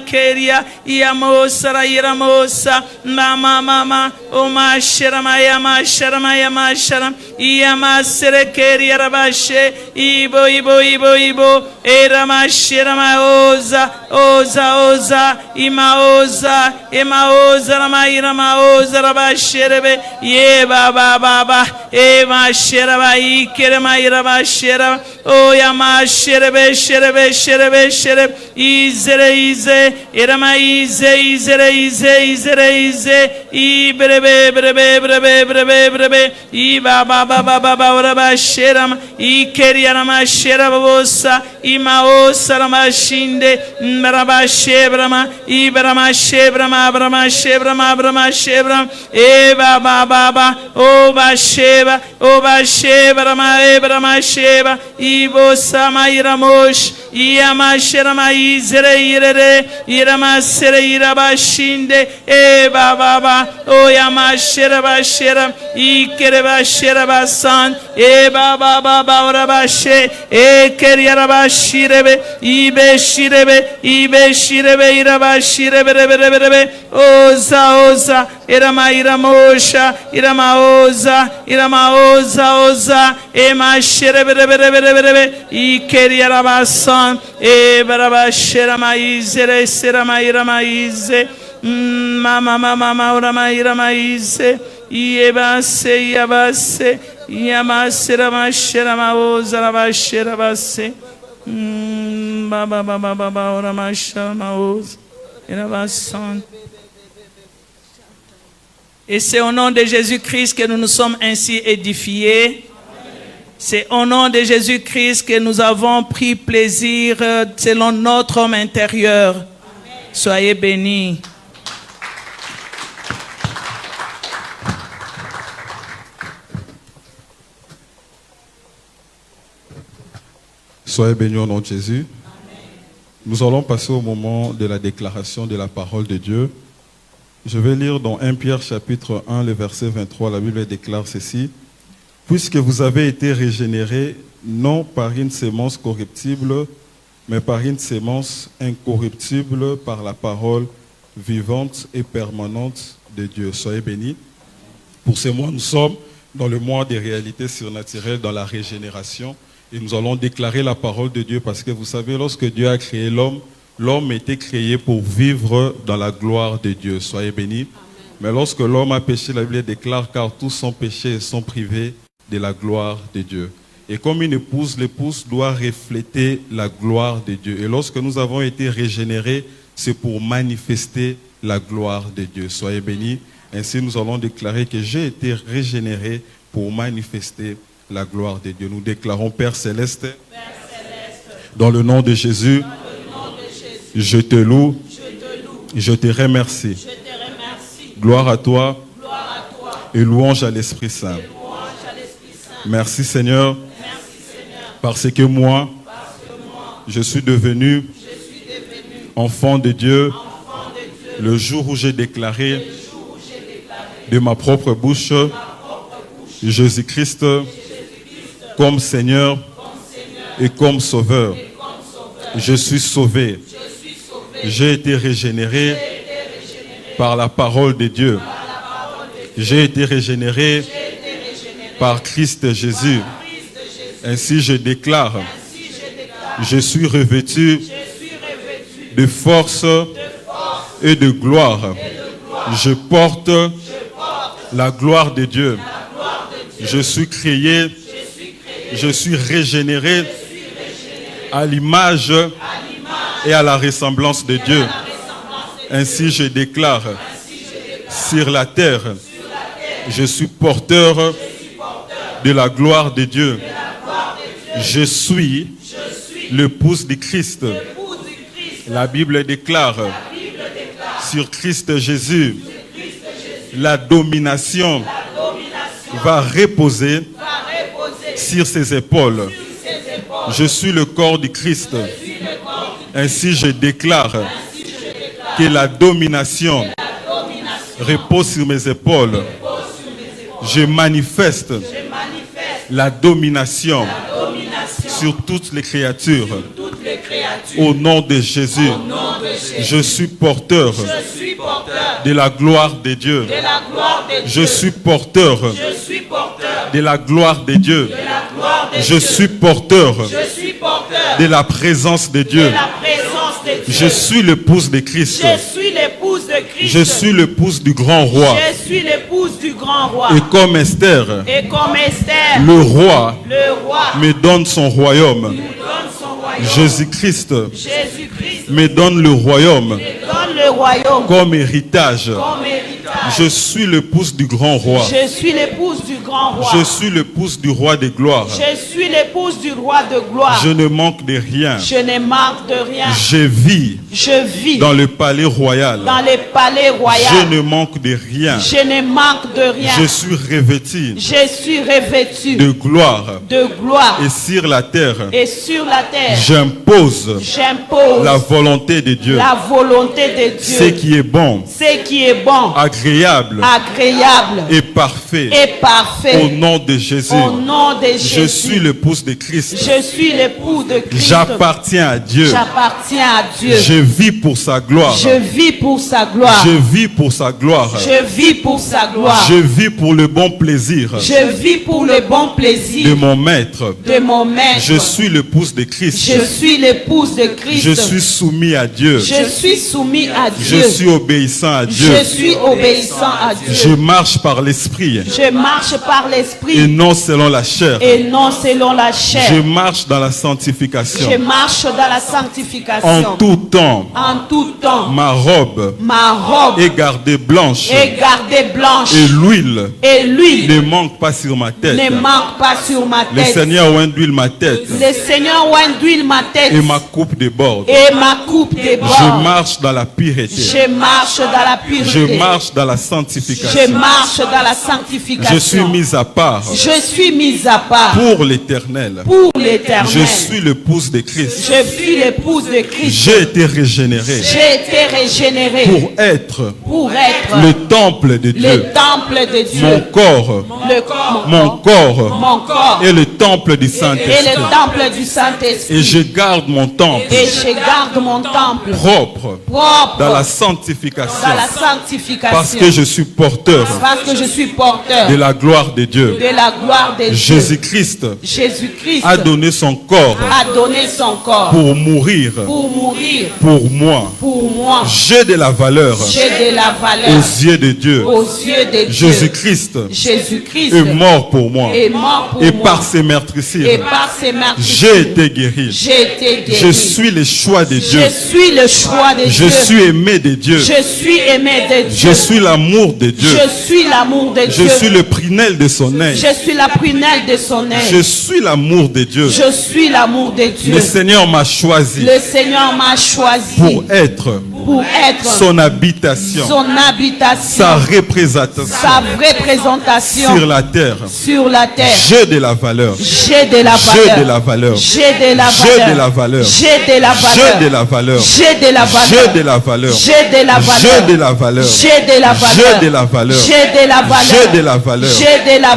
Keria, Yamosa, Iramosa, Mama, Oma Sheramaya Masharamaya Masharam, Yamasere Keria Rabashe, Ibo, Eramashirama Oza, Imaoza, Ramairama Rabasherebe, Ye Baba, Ema Sheraba, Ikerema Irabashera, O Yama Sherebe, Ize, Irama Ize, Ibrebe, Iba Rabasheram, Ikeria Ramasherabosa, Imaosa Ramashinde, Marabashebrama, Ibramashebram, Eva Baba, Oba Ebramasheba, Ibo Samairamosh, Iamasherama Izere, Iramasere Irabashinde, Eva Baba, Oyamasherabashera, Ikerebasherabasan, Eva Baba Rabashe, Ekeriarabashirebe, Ibe Shirebe, Irabashirebe, Oza, Iramaosha, Oza, Ema Sherebe, Ikeriarabasan, Ebarabashera Izere, Seramairaize, Mama Ramaize, Yabase, Yamasera Oza Rabashera, Baba Ramashamaoz, Irabasan. Et c'est au nom de Jésus-Christ que nous nous sommes ainsi édifiés. C'est au nom de Jésus-Christ que nous avons pris plaisir selon notre homme intérieur. Amen. Soyez bénis. Soyez bénis au nom de Jésus. Amen. Nous allons passer au moment de la déclaration de la parole de Dieu. Je vais lire dans 1 Pierre chapitre 1, le verset 23, la Bible déclare ceci. « Puisque vous avez été régénérés, non par une sémence corruptible, mais par une sémence incorruptible, par la parole vivante et permanente de Dieu. » Soyez bénis. Pour ce mois, nous sommes dans le mois des réalités surnaturelles, dans la régénération. Et nous allons déclarer la parole de Dieu parce que vous savez, lorsque Dieu a créé l'homme, l'homme était créé pour vivre dans la gloire de Dieu. Soyez bénis. Amen. Mais lorsque l'homme a péché, la Bible déclare, car tous sont péchés et sont privés de la gloire de Dieu. Et comme une épouse, l'épouse doit refléter la gloire de Dieu. Et lorsque nous avons été régénérés, c'est pour manifester la gloire de Dieu. Soyez bénis. Ainsi, nous allons déclarer que j'ai été régénéré pour manifester la gloire de Dieu. Nous déclarons, Père Céleste, dans le nom de Jésus, je te loue, je te remercie. Gloire à toi et louange à l'Esprit Saint. Merci Seigneur, parce que moi, je suis devenu enfant de Dieu le jour où j'ai déclaré de ma propre bouche Jésus-Christ comme Seigneur et comme Sauveur. Je suis sauvé. J'ai été régénéré par la parole de Dieu. J'ai été régénéré par Christ Jésus. Ainsi je déclare, je suis revêtu de force et de gloire. Je porte la gloire de Dieu. Je suis créé, je suis régénéré à l'image et à la ressemblance de Dieu. Ainsi je déclare, sur la terre, je suis porteur de la gloire de Dieu. Je suis l'épouse du Christ. La Bible déclare, sur Christ Jésus, la domination va reposer sur ses épaules. Je suis le corps du Christ. Ainsi je déclare que la domination repose sur mes épaules. Je manifeste la domination sur toutes les créatures. Au nom de Jésus, Je suis porteur Je suis porteur de la gloire de Dieu. de la gloire de Je Dieu. suis porteur Je suis porteur de la gloire de Dieu. de la gloire de Je Dieu. suis porteur Je suis porteur de la présence de de Dieu. la présence de Dieu. Je suis l'épouse de Christ. Je suis l'épouse de Christ. Je suis l'épouse du grand roi. Je suis l'épouse du grand roi. Et comme Esther, Et comme Esther, le roi le roi me donne son royaume. nous donne son royaume. Jésus-Christ Jésus-Christ me donne le royaume donne le royaume comme héritage. comme héritage. Je suis l'épouse du grand roi. Je suis l'épouse du grand roi. Je suis l'épouse du roi de gloire. Je suis l'épouse du roi de gloire. Je ne manque de rien. Je ne manque de rien. Je vis Je vis dans le palais royal. dans les palais Je royaux. ne manque de rien. Je ne manque de rien. Je suis revêtu Je suis revêtu de gloire. de gloire. Et sur la terre, Et sur la terre, j'impose j'impose la volonté de Dieu. la volonté de Ce Dieu. qui est bon, Ce qui est bon, agréable agréable et parfait. et parfait. Au nom de Jésus, Au nom de Jésus. je suis l'épouse de Christ. Je suis l'époux de Christ. J'appartiens à Dieu. J'appartiens à Dieu. Je vis pour sa gloire. Je vis pour sa gloire. Je vis pour sa gloire. Je vis pour sa gloire. Je vis pour le bon plaisir Je vis pour le bon plaisir de mon maître. de mon maître. Je suis l'épouse de Christ. Je suis l'épouse de Christ. Je suis soumis à Dieu. Je suis soumis à Je Dieu. suis obéissant à Dieu. Je suis obéissant à Dieu. Je marche par l'esprit Je marche par et l'esprit non selon la chair. et non selon la Je chair. marche dans la sanctification. Je marche dans la En sanctification. tout temps, En tout temps, ma robe ma robe est gardée blanche est gardée blanche et l'huile et l'huile ne manque pas sur ma tête. ne manque pas sur ma Le tête. Seigneur oint d'huile ma tête Le Seigneur oint d'huile ma tête et ma coupe déborde. et ma coupe Je déborde. marche dans la pureté. Je marche dans la pureté. Je marche dans la Je sanctification. marche dans la sanctification. Je suis mis à part Je suis mise à part pour l'éternel. pour l'éternel. Je suis l'épouse de Christ. Je suis l'épouse de Christ. J'ai été régénéré J'ai été régénéré pour être être le temple de Dieu. le temple de Dieu. Mon corps, mon corps Mon corps est le temple du et Saint-Esprit. le temple du Saint-Esprit. Et je garde mon temple Et je garde mon temple propre propre dans la sanctification. dans la sanctification. Parce que je suis porteur Parce que je suis porteur de la gloire de Dieu. de la gloire de Dieu. Jésus-Christ Jésus-Christ a donné son corps a donné son corps pour mourir pour mourir pour moi. pour moi. J'ai de la valeur J'ai de la valeur aux yeux de Dieu. aux yeux de Dieu. Jésus-Christ Jésus-Christ est mort pour moi. est mort pour Et moi. par ses Et meurtrissures, par ses meurtrissures, j'ai été guéri. j'ai été guéri. Je suis le choix de Dieu. Je suis le choix de Je Dieu. suis aimé de Dieu. Je suis aimé de Dieu. Je suis l'amour de Dieu. Je suis l'amour de Je Dieu. suis le prunelle de son œil. Je suis la prunelle de son Je œil. suis l'amour de Dieu. Je suis l'amour de Dieu. Le Seigneur m'a choisi Le Seigneur m'a choisi pour être pour être son habitation, son habitation, sa représentation sa représentation sur la terre. sur la terre. J'ai de la valeur. J'ai de la J'ai valeur. de la valeur. J'ai de la J'ai valeur. de la valeur. J'ai de la valeur. J'ai de la valeur. J'ai de la valeur. J'ai de la valeur. J'ai de la valeur. J'ai de la valeur. J'ai de la valeur. J'ai de la valeur. J'ai de la valeur. J'ai de la valeur. J'ai de la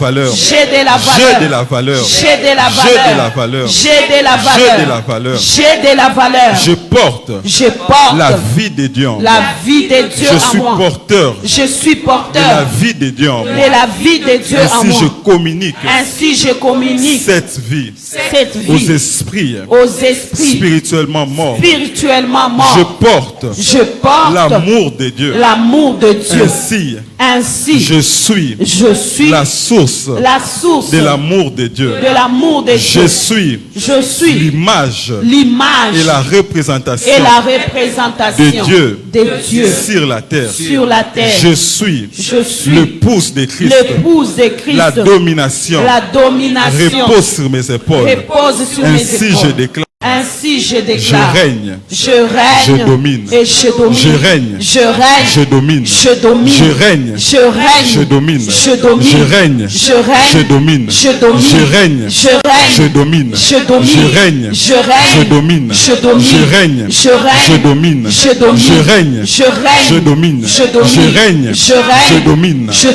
valeur. J'ai de la valeur. J'ai de la valeur. J'ai de la valeur. J'ai de la J'ai de la valeur. valeur. J'ai de la valeur. J'ai de la valeur. J'ai de la valeur. Je porte Je porte la vie de Dieu en moi. la vie de Dieu Je en suis moi. porteur Je suis de la porteur vie de Dieu en moi. de la vie de Dieu en Ainsi moi. je communique Ainsi je communique cette vie cette aux vie esprits aux esprits spirituellement morts. spirituellement Je morts. porte Je porte l'amour de Dieu. l'amour de Dieu. Ainsi, Ainsi je suis je suis la source la source de l'amour de Dieu. de l'amour de Je Dieu. suis Je suis l'image l'image et la représentation et la représentation de Dieu sur la terre. sur la terre. Je suis Je suis l'épouse de Christ. l'épouse de Christ. La domination La domination repose sur mes épaules. repose sur mes Ainsi épaules. je déclare. Ainsi je Je déclare. règne. Je règne. Je domine. Et je domine. Je règne. Je règne. Je domine. Je domine. Je règne. Je règne. Je domine. Je domine. Je règne. Je règne. Je domine. Je domine. Je règne. Je règne. Je domine. Je domine. Je règne. Je règne. Je domine. Je domine. Je règne. Je règne. Je domine. Je domine. Je règne. Je règne. Je domine. Je domine. Je règne. Je règne. Je domine. Je domine. Je règne. Je règne. Je domine. Je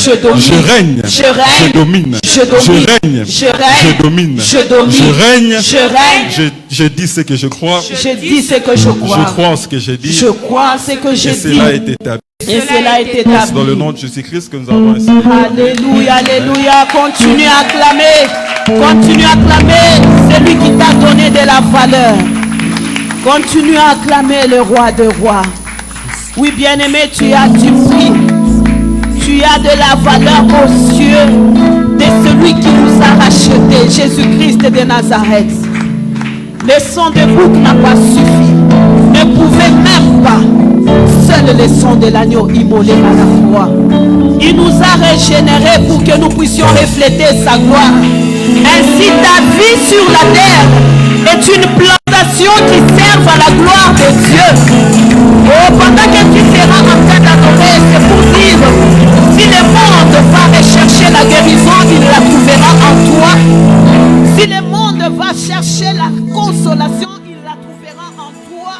domine. Je règne. Je règne. Je domine. Je domine. Je règne. Je règne. Je domine. Je domine. domine. Je règne. Je règne. Je dis ce que je crois. Je dis ce que je crois. Je crois en ce que j'ai dit. Je crois en ce que j'ai Et dit. cela est établi. Et cela est C'est dans le établi. nom de Jésus-Christ que nous avons ainsi. Alléluia, alléluia. Continue à acclamer. Continue à acclamer celui qui t'a donné de la valeur. Continue à acclamer le roi de rois. Oui, bien-aimé, tu as du prix. Tu as de la valeur aux cieux de celui qui nous a rachetés, Jésus-Christ de Nazareth. Le sang de bouc n'a pas suffi. Ne pouvait même pas. Seul le sang de l'agneau immolé à la croix. Il nous a régénérés pour que nous puissions refléter sa gloire. Ainsi ta vie sur la terre est une plantation qui serve à la gloire de Dieu. Oh, pendant que tu seras en train d'adorer, c'est pour dire, si le monde va rechercher la guérison, il la trouvera en toi. Si le monde va chercher la consolation, il la trouvera en toi.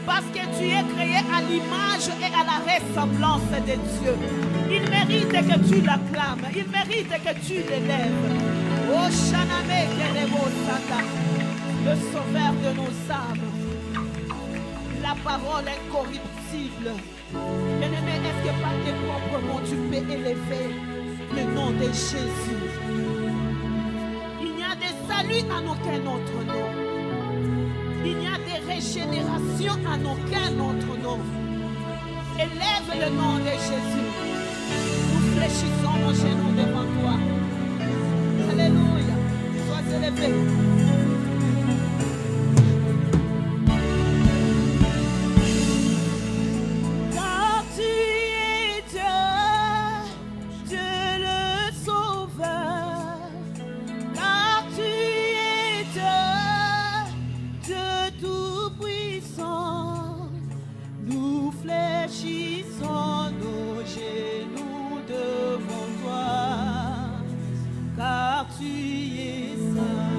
Parce que tu es créé à l'image et à la ressemblance de Dieu. Il mérite que tu l'acclames. Il mérite que tu l'élèves. Oh, Shaname Kerebo Sata, le sauveur de nos âmes. La parole incorruptible. Bien-aimé, est-ce que par tes propres mots tu peux élever le nom de Jésus? Il n'y a de salut en aucun autre nom. Il n'y a de régénération en aucun autre nom. Élève le nom de Jésus. Nous fléchissons nos genoux devant toi. Alléluia. Sois élevé. Car tu es Dieu, Dieu le Sauveur. Car tu es Dieu, Dieu tout-puissant. Nous fléchissons nos genoux devant toi, car tu es saint.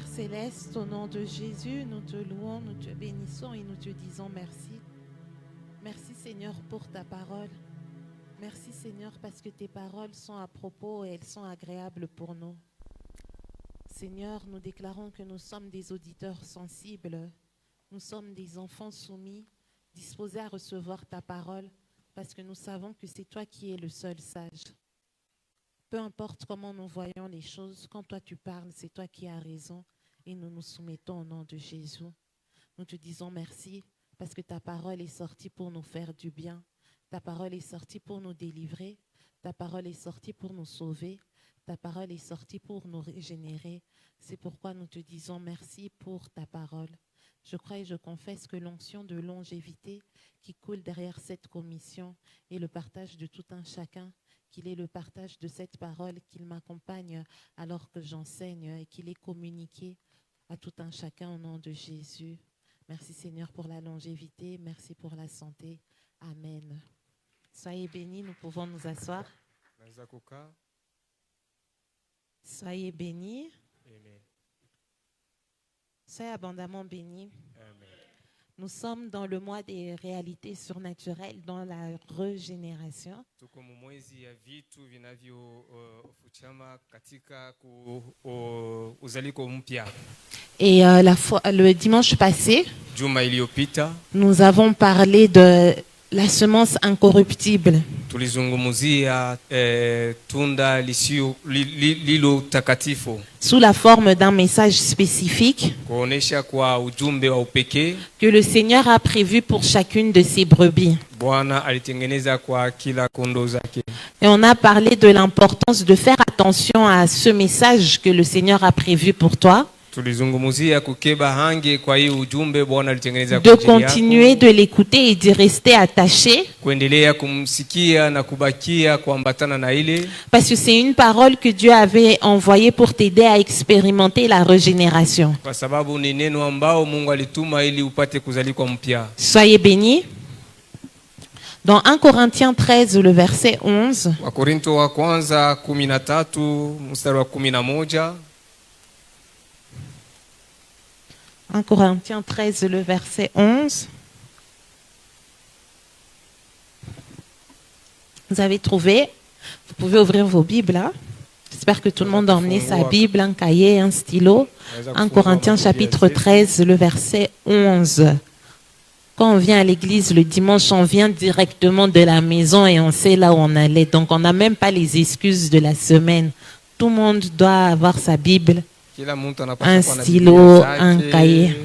Céleste, au nom de Jésus, nous te louons, nous te bénissons et nous te disons merci. Merci Seigneur pour ta parole. Merci Seigneur parce que tes paroles sont à propos et elles sont agréables pour nous. Seigneur, nous déclarons que nous sommes des auditeurs sensibles. Nous sommes des enfants soumis, disposés à recevoir ta parole parce que nous savons que c'est toi qui es le seul sage. Peu importe comment nous voyons les choses, quand toi tu parles, c'est toi qui as raison. Et nous nous soumettons au nom de Jésus. Nous te disons merci parce que ta parole est sortie pour nous faire du bien. Ta parole est sortie pour nous délivrer. Ta parole est sortie pour nous sauver. Ta parole est sortie pour nous régénérer. C'est pourquoi nous te disons merci pour ta parole. Je crois et je confesse que l'onction de longévité qui coule derrière cette commission et le partage de tout un chacun, qu'il est le partage de cette parole, qu'il m'accompagne alors que j'enseigne et qu'il est communiqué à tout un chacun au nom de Jésus. Merci Seigneur pour la longévité, merci pour la santé. Amen. Soyez bénis, nous pouvons nous asseoir. Soyez bénis. Amen. Soyez abondamment bénis. Amen. Nous sommes dans le mois des réalités surnaturelles, dans la régénération. Tuko mwezi ya vitu vinavyofuchama katika uzaliko mpya. Et le dimanche passé, Juma iliyopita nous avons parlé de la semence incorruptible. tulizungumzia tunda lilo takatifu Sous la forme d'un message spécifique kuonesha kwa ujumbe wa upekee que le Seigneur a prévu pour chacune de ses brebis. Bwana alitengeneza kwa kila kondoo zake. Et on a parlé de l'importance de faire attention à ce message que le Seigneur a prévu pour toi. Tulizungumzia kukeba hange kwa hiyo ujumbe Bwana alitengeneza De kwa ajili yako. continuer de l'écouter et d'y rester attaché. Kuendelea kumsikia na kubakia kuambatana na ile. Parce que c'est une parole que Dieu avait envoyée pour t'aider à expérimenter la régénération. Kwa sababu ni neno ambao Mungu alituma ili upate kuzalikwa mpya. Soyez bénis. Dans 1 Corinthiens 13, le verset 11. Wakorinto wa kwanza 13 mstari wa 11. 1 Corinthiens 13, le verset 11. Vous avez trouvé? Vous pouvez ouvrir vos Bibles. Hein? J'espère que tout le monde a emmené sa Bible, un cahier, un stylo. 1 Corinthiens chapitre 13, le verset 11. Quand on vient à l'église le dimanche, on vient directement de la maison et on sait là où on allait. Donc on n'a même pas les excuses de la semaine. Tout le monde doit avoir sa Bible, un stylo, un cahier.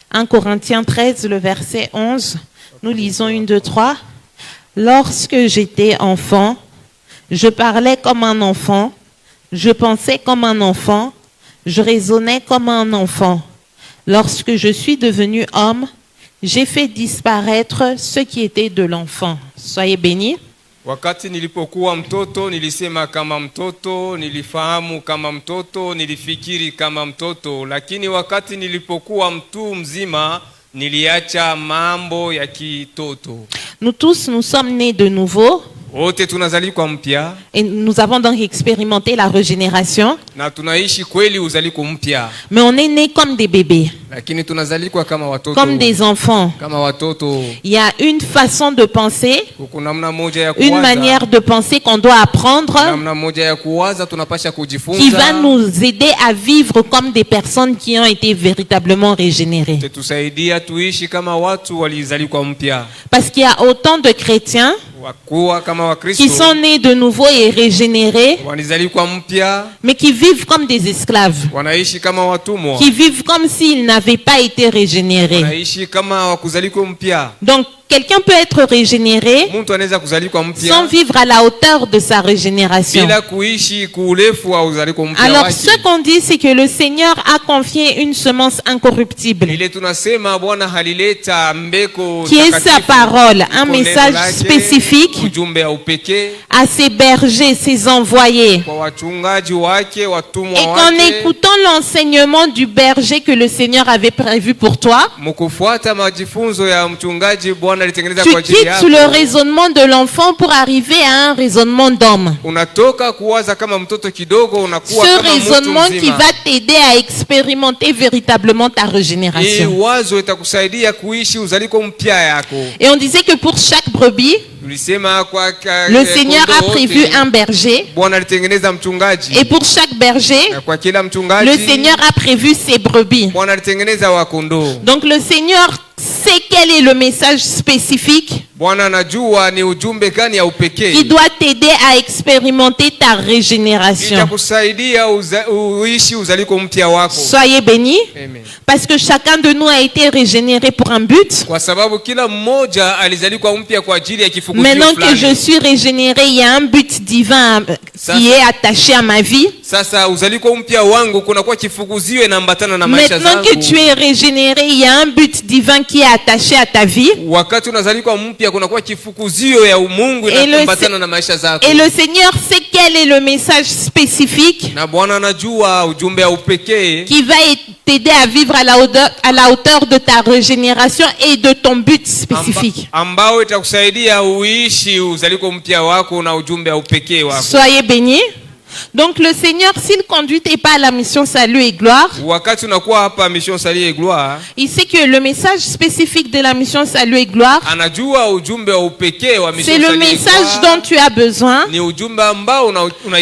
1 Corinthiens 13, le verset 11. Nous lisons 1, 2, 3. Lorsque j'étais enfant, je parlais comme un enfant, je pensais comme un enfant, je raisonnais comme un enfant. Lorsque je suis devenu homme, j'ai fait disparaître ce qui était de l'enfant. Soyez bénis. Wakati nilipokuwa mtoto nilisema kama mtoto, nilifahamu kama mtoto, nilifikiri kama mtoto, lakini wakati nilipokuwa mtu mzima niliacha mambo ya kitoto. Nous tous, nous sommes nés de nouveau. Wote tunazaliwa mpya. Et nous avons donc expérimenté la régénération. Na tunaishi kweli uzaliko mpya. Mais on est nés comme des bébés. Lakini tunazaliwa kama watoto. Comme des enfants. Kama watoto. Il y a une façon de penser. Kuna namna moja ya kuwaza. Une manière de penser qu'on doit apprendre. Namna moja ya kuwaza tunapasha kujifunza. Qui va nous aider à vivre comme des personnes qui ont été véritablement régénérées. Tutusaidia tuishi kama watu walizaliwa mpya. Parce qu'il y a autant de chrétiens qui sont nés de nouveau et régénérés, mais qui vivent comme des esclaves, qui vivent comme s'ils n'avaient pas été régénérés. Donc, quelqu'un peut être régénéré sans vivre à la hauteur de sa régénération. Alors, ce qu'on dit, c'est que le Seigneur a confié une semence incorruptible, qui est sa parole, un message spécifique à ses bergers, ses envoyés. Et qu'en écoutant l'enseignement du berger que le Seigneur avait prévu pour toi, tu quittes le raisonnement de l'enfant pour arriver à un raisonnement d'homme. Ce raisonnement qui va t'aider à expérimenter véritablement ta régénération. Et on disait que pour chaque brebis, le Seigneur a prévu un berger. Et pour chaque berger, le Seigneur a prévu ses brebis. Donc le Seigneur sait quel est le message spécifique qui doit t'aider à expérimenter ta régénération. Soyez bénis. Parce que chacun de nous a été régénéré pour un but. Maintenant que je suis régénéré, il y a un but divin qui est attaché à ma vie. Maintenant que tu es régénéré, il y a un but divin qui est attaché à ta vie. Et le Seigneur sait quel est le message spécifique qui va t'aider à vivre à la hauteur de ta régénération et de ton but spécifique. Soyez bénis. Donc le Seigneur, s'il conduit tes pas à la mission salut et gloire, il sait que le message spécifique de la mission salut et gloire, c'est le message dont tu as besoin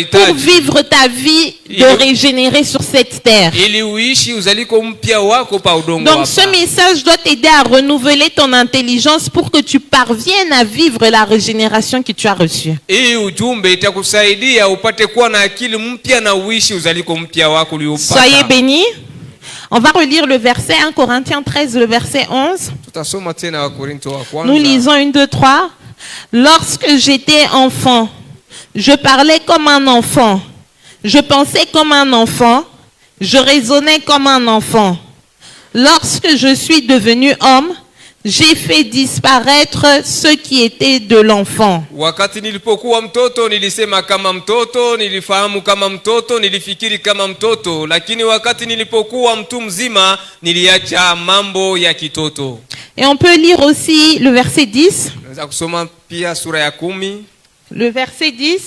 pour vivre ta vie de régénérer sur cette terre. Donc ce message doit t'aider à renouveler ton intelligence pour que tu parviennes à vivre la régénération que tu as reçue. Soyez bénis. On va relire le verset 1 Corinthiens 13, le verset 11. Nous lisons 1, 2, 3. Lorsque j'étais enfant, je parlais comme un enfant, je pensais comme un enfant, je raisonnais comme un enfant. Lorsque je suis devenu homme, j'ai fait disparaître ce qui était de l'enfant. Wakati nilipokuwa mtoto nilisema kama mtoto, nilifahamu kama mtoto, nilifikiri kama mtoto, lakini wakati nilipokuwa mtu mzima niliacha mambo ya kitoto. Et on peut lire aussi le verset 10. Naweza kusoma pia sura ya 10. Le verset 10.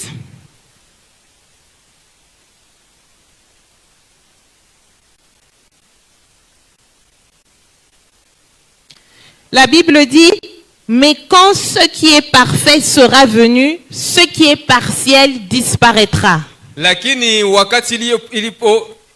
La Bible dit, Mais quand ce qui est parfait sera venu, ce qui est partiel disparaîtra. Lakini wakati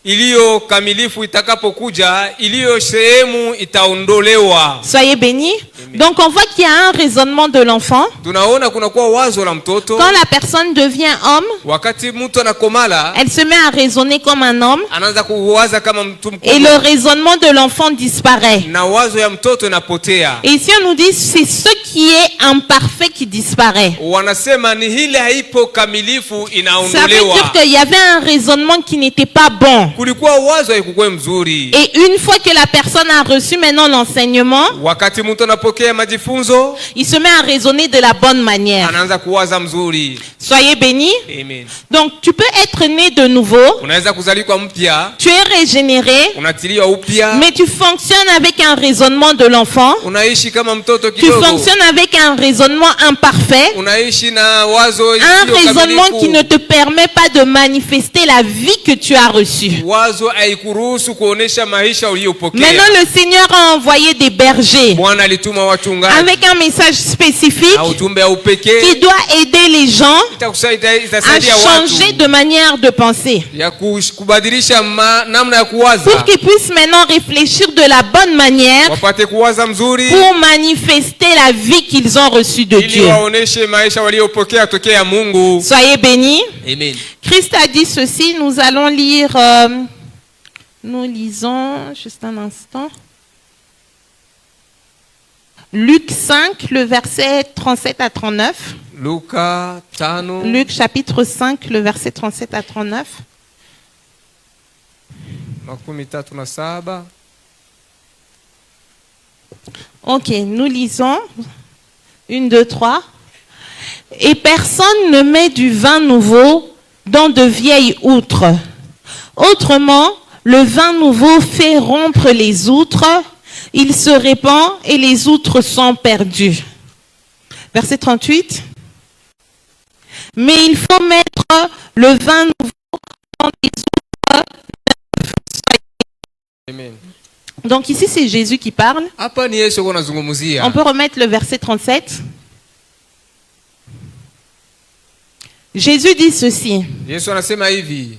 iliyo kamilifu itakapokuja, iliyo sehemu itaondolewa. Soyez bénis. Donc on voit qu'il y a un raisonnement de l'enfant. Tunaona kuna kuwa wazo la mtoto. Quand la personne devient homme, Wakati mtu anakomala, elle se met à raisonner comme un homme. anaanza kuwaza kama mtu mkubwa. Et le raisonnement de l'enfant disparaît. Na wazo ya mtoto inapotea. Et ici on nous dit c'est ce qui est imparfait qui disparaît. Wanasema ni hile haipo kamilifu Ça veut inaondolewa. dire qu'il y avait un raisonnement qui n'était pas bon. Kulikuwa wazo haikuwa mzuri. Et une fois que la personne a reçu maintenant l'enseignement, Wakati mtu anapokea majifunzo, il se met à raisonner de la bonne manière. anaanza kuwaza mzuri. Soyez bénis. Amen. Donc tu peux être né de nouveau, Unaweza kuzaliwa mpya, tu es régénéré, unatiliwa upya, mais tu fonctionnes avec un raisonnement de l'enfant. unaishi kama mtoto Tu kidogo. fonctionnes avec un raisonnement imparfait, Unaishi na wazo un isiyo raisonnement kamilifu. qui ne te permet pas de manifester la vie que tu as reçue. Wazo haikuruhusu kuonesha maisha uliyopokea. Maintenant, le Seigneur a envoyé des bergers Bwana alituma wachungaji avec un message spécifique na ujumbe wa upekee qui doit aider les gens à itasaidia changer watu de manière de penser. ya kubadilisha namna ya kuwaza, Pour qu'ils puissent maintenant réfléchir de la bonne manière wapate kuwaza mzuri pour manifester la vie qu'ils ont reçue de ili Dieu. waoneshe maisha waliyopokea tokea Mungu. Soyez bénis. Amen. Christ a dit ceci, nous allons lire, nous lisons, juste un instant, Luc 5, le verset 37 à 39. Luka 5 Luc chapitre 5, le verset 37 à 39. 37. Ok, nous lisons. 1, 2, 3. Et personne ne met du vin nouveau dans de vieilles outres. Autrement, le vin nouveau fait rompre les outres, il se répand et les outres sont perdues. Verset 38. Mais il faut mettre le vin nouveau dans des outres. Amen. Donc ici c'est Jésus qui parle. Hapa ni Yesu anazungumzia. On peut remettre le verset 37. Jésus dit ceci. Yesu anasema hivi.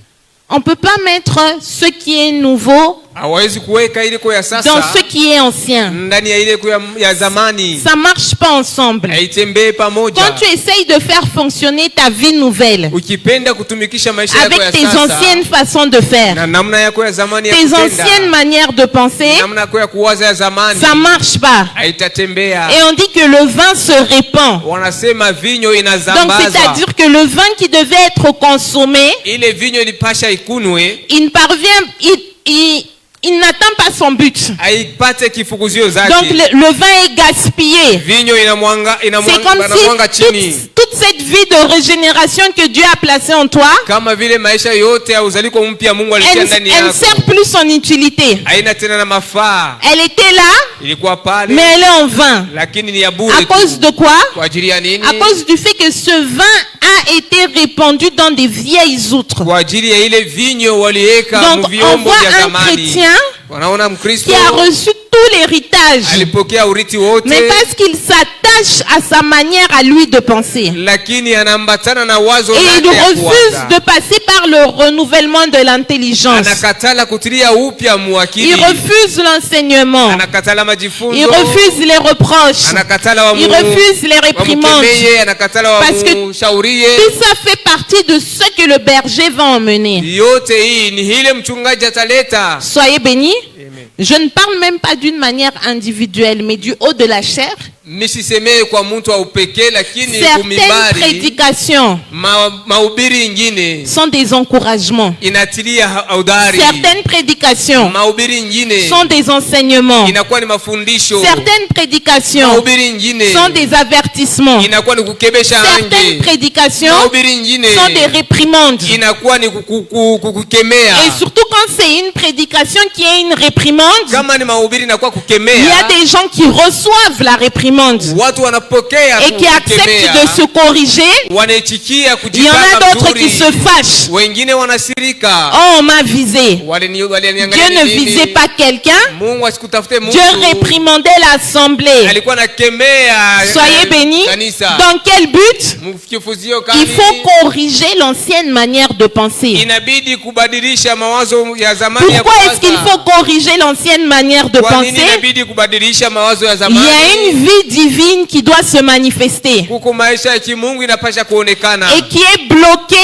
On ne peut pas mettre ce qui est nouveau Hawezi kuweka ile kwa ya sasa dans ce qui est ancien. ndani ya ile kwa ya zamani. Ça ne marche pas ensemble. Haitembei pamoja. Quand tu essayes de faire fonctionner ta vie nouvelle Ukipenda kutumikisha maisha yako ya avec tes sasa anciennes façons de faire, na namna yako ya zamani ya tes kutenda, anciennes manières de penser, namna yako ya kuwaza ya zamani, ça ne marche pas. haitatembea. Et on dit que le vin se répand. Wanasema vinyo Donc inazambaza. c'est-à-dire que le vin qui devait être consommé, Ile vinyo ilipasha ikunwe, il ne parvient, il n'atteint pas son but. haipate kifukuzio zake. Donc le vin est gaspillé. Vinyo C'est comme inamwanga si chini. toute cette vie de régénération que Dieu a placée en toi, Kama vile maisha yote ya uzaliko mpya Mungu alitia elle ndani ne yako. sert plus son utilité. Haina tena na mafaa. Elle était là, Ilikuwa pale mais elle est en vain. lakini ni ya bure À cause tu. de quoi? Kwa ajili ya nini? À cause du fait que ce vin a été répandu dans des vieilles outres. Kwa ajili ya ile vinyo waliweka Donc on mviombo voit vya un zamani. chrétien Wanaona Mkristo qui a reçu tout l'héritage, alipokea urithi wote, mais parce qu'il s'attache à sa manière à lui de penser. lakini anaambatana na wazo Et il lake ya refuse kuwaza. de passer par le renouvellement de l'intelligence. Anakatala kutilia upya muakili. Il refuse l'enseignement. Anakatala majifunzo. Il refuse les reproches. Anakatala Il refuse les réprimandes. wamukemeye, anakatala Parce que wamushaurie. tout ça fait partie de ce que le berger va emmener. Yote hii ni ile mchungaji ataleta. Soyez bénis. Amen. Je ne parle même pas d'une manière individuelle, mais du haut de la chair. Misisemee kwa mtu wa upekee, lakini Certaines kumibari prédications mahubiri ingine sont des encouragements. inatilia haudari. Certaines prédications Mahubiri ingine sont des enseignements. inakuwa ni mafundisho. Certaines prédications Mahubiri ingine sont des avertissements. inakuwa ni kukebesha Certaines ange. prédications Mahubiri ingine sont des réprimandes. inakuwa ni kukemea. Et surtout quand c'est une prédication qui est une réprimande, Kama ni mahubiri inakuwa il y kukemea, a des gens qui reçoivent la réprimande. réprimande watu wanapokea et qui acceptent de se corriger. wanaitikia Il y en a kujipanga d'autres qui vizuri, se fâchent. wengine wanasirika. Oh, on m'a visé. Dieu Waliniangalia ne nini? visait pas quelqu'un. Mungu asikutafute mtu. Dieu réprimandait l'assemblée. Alikuwa anakemea Soyez bénis. kanisa. Dans quel but? Mkifuzio kani? Il faut corriger l'ancienne manière de penser. Inabidi kubadilisha mawazo ya zamani ya Pourquoi est-ce qu'il kuwaza. faut corriger l'ancienne manière de Kwa nini penser? inabidi kubadilisha mawazo ya Il y zamani? a une vie divine qui doit se manifester Huku maisha ya kimungu inapasha kuonekana. et qui est bloquée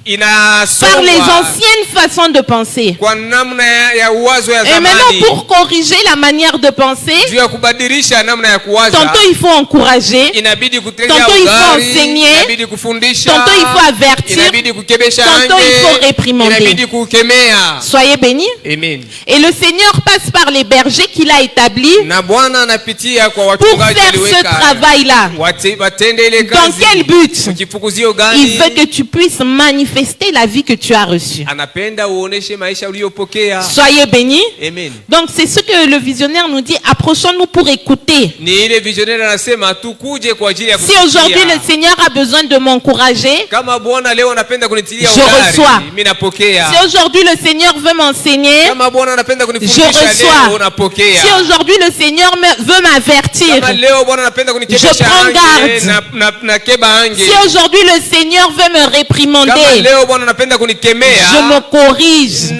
par les Inasongwa anciennes façons de penser. kwa namna ya uwazo ya Et maintenant, zamani. pour corriger la manière de penser, Juu ya kubadilisha namna ya kuwaza, tantôt il faut encourager, inabidi kutega tantôt il faut ugari, enseigner, inabidi kufundisha, tantôt il faut avertir, inabidi kukebesha tantôt il faut ange, réprimander. inabidi kukemea. Soyez bénis. Amen. Et le Seigneur passe par les bergers qu'il a établis Na Bwana anapitia kwa pour wachungaji faire ce aliweka. travail-là. Watende ile Dans kazi. quel but? Mkifukuzio Il gani? veut que tu puisses manifester la vie que tu as reçue. Anapenda uoneshe maisha uliyopokea. Soyez bénis. Amen. Donc c'est ce que le visionnaire nous dit. Approchons-nous pour écouter. Ni ile visionnaire anasema tukuje kwa ajili ya Si aujourd'hui le Seigneur a besoin de m'encourager, kama Bwana leo anapenda kunitilia Je udari, reçois. mimi napokea. si aujourd'hui le Seigneur veut m'enseigner, Kama Bwana anapenda je kunifundisha reçois. leo napokea. Si aujourd'hui le Seigneur veut m'avertir, Kama leo Bwana anapenda Je kunikebesha prends ange garde. na keba ange. si aujourd'hui le Seigneur veut me Kama réprimander, leo Bwana anapenda je kunikemea me corrige.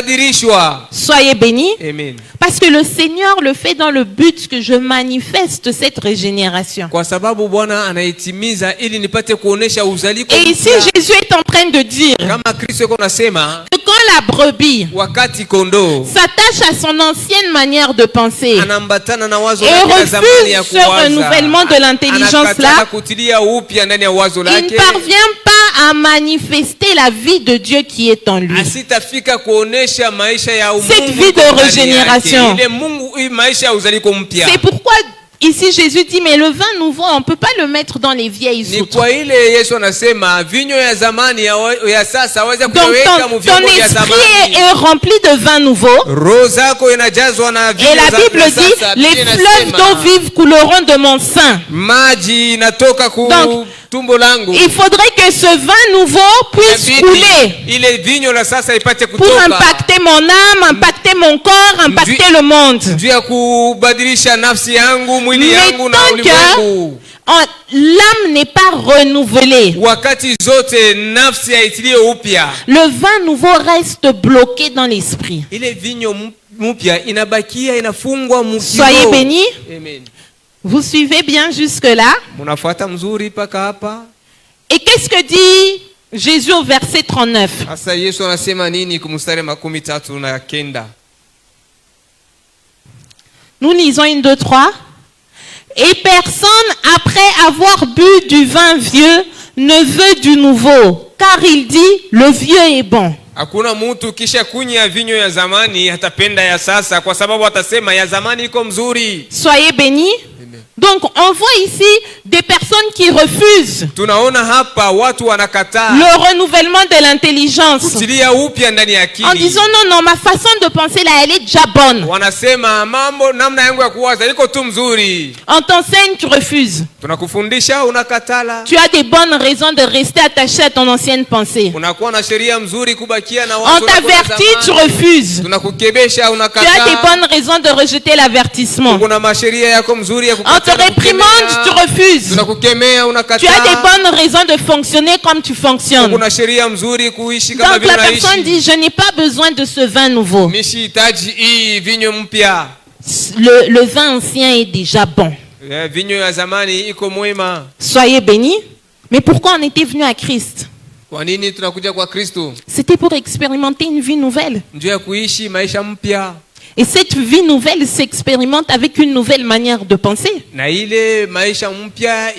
nabadilishwa. Soyez bénis. Amen. Parce que le Seigneur le fait dans le but que je manifeste cette régénération. Kwa sababu Bwana anaitimiza ili nipate kuonesha uzaliko Et ici, mpya. Jésus est en train de dire Kama Kristo yuko nasema que quand la brebis wakati kondoo s'attache à son ancienne manière de penser anambatana na wazo et lake la zamani ya refuse ce kuwaza, renouvellement de l'intelligence anakataa là, kutilia upya ndani ya wazo il ne lake, parvient pas à manifester la vie de Dieu qui est en lui. asitafika kuonesha maisha ya Cette umungu vie iko de ndani régénération. yake. Ile Mungu, hii maisha ya uzaliko mpya. C'est pourquoi ici Jésus dit, mais le vin nouveau, on ne peut pas le mettre dans les vieilles Ni outres. kwa ile Yesu anasema vinyo ya zamani ya sasa waweza Donc kuyaweka ton muvyombo vya esprit zamani. est rempli de vin nouveau. Roho zako inajazwa na Et vinyo la za Bible sasa. dit, les Biblia fleuves inasema, d'eau vive couleront de mon sein. maji inatoka ku Donc, tumbo langu. Il faudrait que ce vin nouveau puisse Inabidi couler ile vinyo la sasa ipate pour kutoka impacter mon âme, impacter mon corps, impacter le monde. juu ya kubadilisha nafsi yangu, mwili Mais yangu na tant ulimwengu. que l'âme n'est pas renouvelée, Wakati zote nafsi haitilie upya, le vin nouveau reste bloqué dans l'esprit. ile vinyo mpya inabakia inafungwa Soyez mkiroho. bénis. Amen. Vous suivez bien jusque-là? Munafuata mzuri paka hapa. Et qu'est-ce que dit Jésus au verset 39? Sasa Yesu anasema nini kumstari 39? Nous lisons 1, 2, 3. Et personne, après avoir bu du vin vieux, ne veut du nouveau, car il dit, le vieux est bon. Hakuna mtu kisha kunya vinyo ya zamani atapenda ya sasa, kwa sababu atasema ya zamani iko mzuri. Soyez bénis. Donc on voit ici des personnes qui refusent Tunaona hapa watu wanakataa le renouvellement de l'intelligence kutilia upya ndani ya akili. en disant non, non, ma façon de penser là, elle est déjà bonne. Wanasema mambo namna yangu ya kuwaza iko tu mzuri. On t'enseigne, tu refuses. Tunakufundisha unakatala. Tu as des bonnes raisons de rester attaché à ton ancienne pensée. Unakuwa na sheria mzuri kubakia na On wazo lako la t'avertit, tu zamani. refuses. Tunakukebesha Tu as des unakataa. bonnes raisons de rejeter l'avertissement. Kuna masheria yako mzuri ya On te kukataa na réprimande, kukemea. tu refuses. Tunakukemea Tu unakataa. as des bonnes raisons de fonctionner comme tu fonctionnes. Kuna sheria mzuri kuishi kama Donc vile la personne unaishi. dit, je n'ai pas besoin de ce vin nouveau. Mishihitaji hii vinyo mpya. Le vin ancien est déjà bon. Vinyo ya zamani iko mwema. Soyez bénis. Mais pourquoi on était venu à Christ? Kwa nini tunakuja kwa Kristo? C'était pour expérimenter une vie nouvelle. Njoo ya kuishi maisha mpya. Et cette vie nouvelle s'expérimente avec une nouvelle manière de penser. Na ile maisha mpya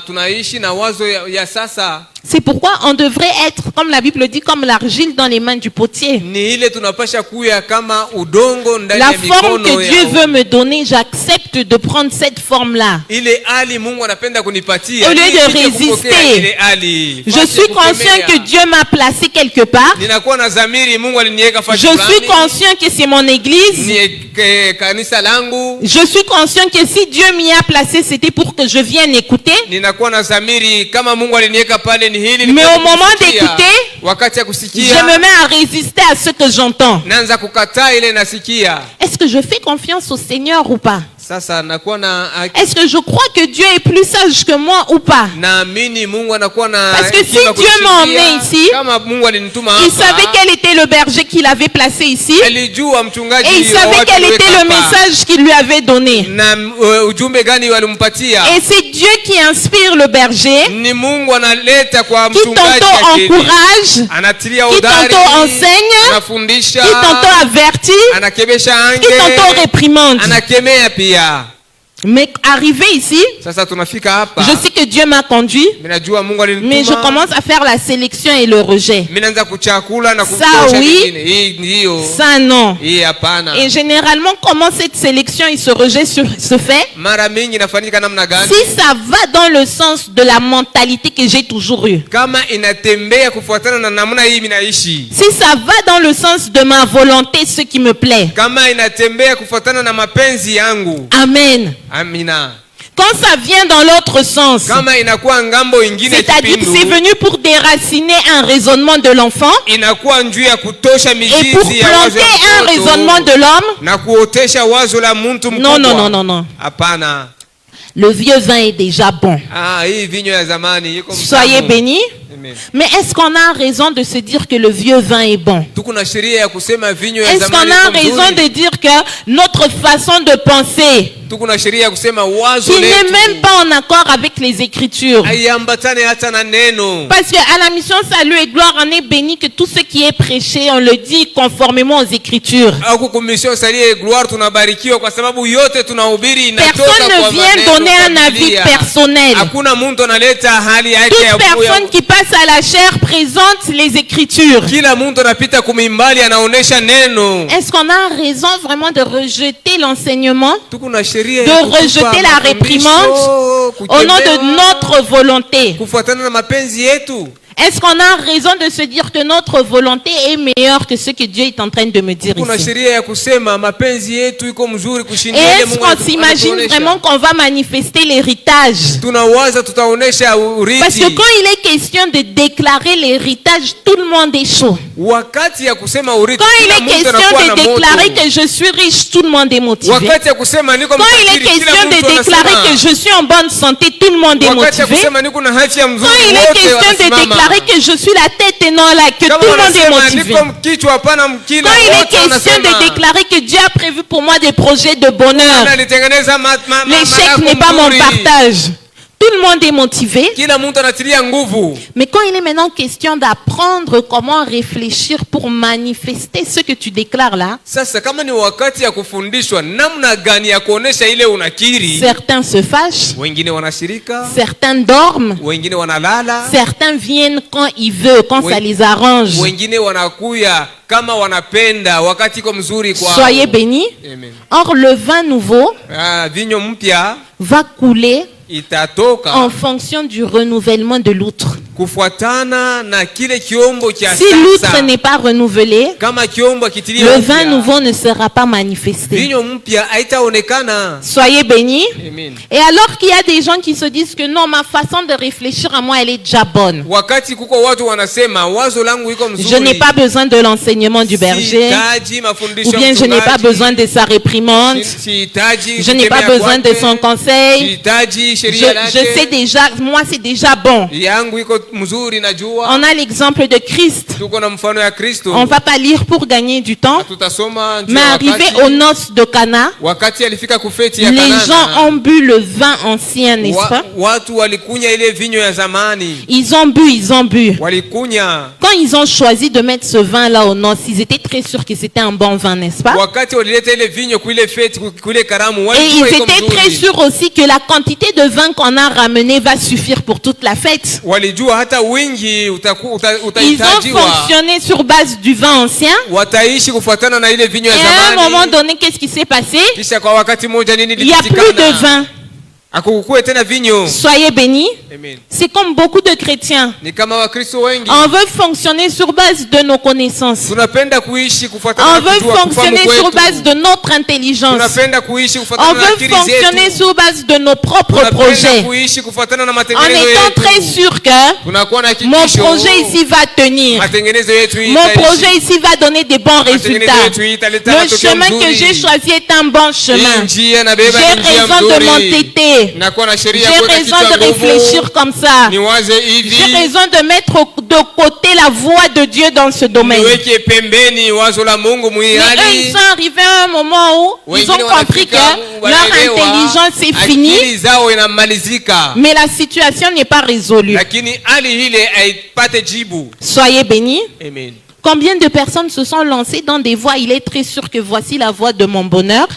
tunaishi na wazo ya sasa. C'est pourquoi on devrait être, comme la Bible dit, comme l'argile dans les mains du potier. Ni ile tunapasha kuya kama udongo ndani La ya forme mikono que ya Dieu veut me donner, j'accepte de prendre cette forme-là. ile hali Mungu anapenda kunipatia. Au lieu de Nije kupokea résister, ile hali. Je Fasi suis conscient kukemea. que Dieu m'a placé quelque part. Ninakuwa na dhamiri Mungu aliniweka Je fasi suis fulani. conscient que c'est mon église. Ni kanisa langu. Je suis conscient que si Dieu m'y a placé, c'était pour que je vienne écouter. Ninakuwa na dhamiri kama Mungu aliniweka pale ni hili. Mais nipate au moment kusikia. d'écouter, wakati ya Je kusikia me mets à résister à ce que j'entends. naanza kukataa ile nasikia. Est-ce que je fais confiance au Seigneur ou pas? Sasa nakuwa na Est-ce que je crois que Dieu est plus sage que moi ou pas? naamini Mungu anakuwa na Parce que si hekima Dieu m'a emmené kunishindia. ici, Kama Mungu alinituma Il hapa, savait quel était le berger qu'il avait placé ici. alijua mchungaji Et il wa savait watu quel aliweka était le hapa. message qu'il lui avait donné. Na ujumbe gani walimpatia. Et c'est Dieu qui inspire le berger, Ni Mungu analeta kwa qui mchungaji tantôt akili. encourage, Anatilia qui udari, tantôt enseigne, anafundisha, qui tantôt avertit, anakebesha qui tantôt ange, réprimande. anakemea pia. Mais arrivé ici, Sasa tunafika hapa. je sais que Dieu m'a conduit, Minajua Mungu mais je alinituma. commence à faire la sélection et le rejet. Minaanza kuchakula na Ça, kutosha oui. vingine. Hii ndio. Ça, non. Hii hapana. Et généralement, comment cette sélection et ce rejet se fait? Mara mingi inafanyika namna gani? Si ça va dans le sens de la mentalité que j'ai toujours eue. Kama inatembea kufuatana na namna hii minaishi. Si ça va dans le sens de ma volonté, ce qui me plaît. Kama inatembea kufuatana na mapenzi yangu. Amen. Amina. Quand ça vient dans l'autre sens, Kama inakuwa ngambo ingine c'est-à-dire que kipindu, c'est venu pour déraciner un raisonnement de l'enfant inakuwa njuu ya kutosha et pour mizizi ya wazo planter ya un mtoto raisonnement de l'homme. na kuotesha wazo la mtu mkubwa. Non. Hapana. Le vieux vin est déjà bon. Hii vinyo ya zamani iko mtamu. Soyez bénis. Amen. Mais est-ce qu'on a raison de se dire que le vieux vin est bon? Tuko na sheria ya kusema vinyo ya Est-ce qu'on zamani a iko raison mzuri. de dire que notre façon de penser, Tuko na sheria ya kusema wazo qui n'est letu même pas en accord avec les Écritures? haiambatane hata na neno. Parce qu'à la mission Salut et Gloire, on est béni que tout ce qui est prêché, on le dit conformément aux Écritures. Au kumission salie gloire tunabarikiwa kwa sababu yote tunahubiri inatoka Personne kwa ne vient maneno donner ya un avis Biblia. personnel. Hakuna mtu analeta hali yake ya Toute kuya. personne qui passe à la chair présente les Écritures. Kila mtu anapita kumimbali anaonesha neno. Est-ce qu'on a raison vraiment de rejeter l'enseignement, Tuko na sheria de ya kutupa rejeter la mafundisho, réprimande au nom de kukemewa, notre volonté? kufuatana na mapenzi yetu? Est-ce qu'on a raison de se dire que notre volonté est meilleure que ce que Dieu est en train de me dire Kuna ici? sheria ya kusema mapenzi yetu iko mzuri Et kushindia ile est-ce Mungu qu'on s'imagine anatuonesha. vraiment qu'on va manifester l'héritage? Tunawaza tutaonesha Parce urithi. que quand il est question de déclarer l'héritage, tout le monde est chaud. Wakati ya kusema urithi, Quand il kila est mtu question anakuwa na de déclarer moto. que je suis riche, tout le monde est motivé. Wakati ya kusema niko Quand il est mtajiri, kila question de mtu déclarer anasema. que je suis en bonne santé, tout le monde est Wakati ya motivé. kusema niko na afya mzuri, Quand il est wote question de wanasimama. déclarer que je suis la tête et non la queue, Kama tout le monde est wanasema motivé. niko kichwa hapana mkina, Quand il est wote question wanasema. de déclarer que Dieu a prévu pour moi des projets de bonheur, Nalitengeneza l'échec n'est pas mon partage. Tout le monde est motivé. Kila mtu anatilia nguvu. Mais quand il est maintenant question d'apprendre comment réfléchir pour manifester ce que tu déclares là, Sasa kama ni wakati ya kufundishwa namna gani ya kuonesha ile unakiri, certains se fâchent, wengine wanashirika, certains dorment, wengine wanalala, certains viennent quand ils veulent, quand ça les arrange. wengine wanakuya kama wanapenda wakati iko mzuri kwao. Soyez bénis. Amen. Or, le vin nouveau Vinyo mpya va couler itatoka en fonction du renouvellement de l'outre. kufuatana na kile kiombo cha Si l'outre sasa. n'est pas renouvelé, Kama kiombo kitiliwe le upya, vin nouveau ne sera pas manifesté. vinyo mpya haitaonekana. Soyez bénis. Amen. Et alors qu'il y a des gens qui se disent que non, ma façon de réfléchir à moi, elle est déjà bonne. Wakati kuko watu wanasema wazo langu iko mzuri, Je n'ai pas besoin de l'enseignement du berger, sihitaji mafundisho ou ya bien je n'ai pas mchungaji, besoin de sa réprimande, sihitaji je n'ai pas kukemea besoin de kwake, son conseil. sihitaji Je sheria lake, sais déjà, moi c'est déjà bon. yangu iko mzuri najua. On a l'exemple de Christ. Tuko na mfano ya Kristo. On ne va pas lire pour gagner du temps. Tutasoma njoo Mais ya arrivé wakati. aux noces de Cana, Wakati alifika kufeti ya les Kanana, gens ont bu le vin ancien, n'est-ce pas? watu walikunya ile vinyo ya zamani, Ils ont bu. walikunya. Quand ils ont choisi de mettre ce vin-là aux noces, ils étaient très sûrs que c'était un bon vin, n'est-ce pas? Wakati walileta ile vinyo kuile feti kuile karamu, Et walijua ils iko étaient très mzuri. sûrs aussi que la quantité de vin qu'on a ramené va suffire pour toute la fête. Walijua ikiwa hata wingi Ils ont utahitajiwa, fonctionné sur base du vin ancien. wataishi kufuatana na ile vinyo Et ya à un moment zamani. donné, qu'est-ce qui s'est passé? Kisha kwa wakati mmoja nini Il n'y a plus de lilipatikana? vin. Hakukuwe tena vinyo. Soyez bénis. Amen. C'est comme beaucoup de chrétiens. Ni kama Wakristo wengi On veut fonctionner sur base de nos connaissances. tunapenda kuishi kufuatana On na veut kujua kufahamu fonctionner sur kwetu. base de notre intelligence. Tunapenda kuishi On kufuatana na veut akili fonctionner zetu. sur base de nos propres Tunapenda projets. kuishi kufuatana na En matengenezo étant très yetu. sûr que Tunakuwa na mon hakikisho projet ici va tenir. matengenezo yetu Mon itaishi. projet ici va donner des bons résultats. yetu italeta Le matokeo chemin que mzuri. j'ai choisi est un bon Hii chemin. njia nabeba J'ai ni njia raison de mzuri. m'entêter. Nakuwa na sheria J'ai ya kuweka raison kichwa de nguvu. réfléchir comme ça. Niwaze hivi. J'ai raison de mettre de côté la voix de Dieu dans ce domaine. Niweke pembeni wazo la Mungu Mais eux, ils muhali. sont arrivés à un moment où ils ont compris que leur intelligence est finie, Akili zao inamalizika. mais la situation n'est pas résolue. Lakini hali ile haipate jibu. Soyez bénis. Amen. Combien de personnes se sont lancées dans des voies? Il est très sûr que voici la voie de mon bonheur.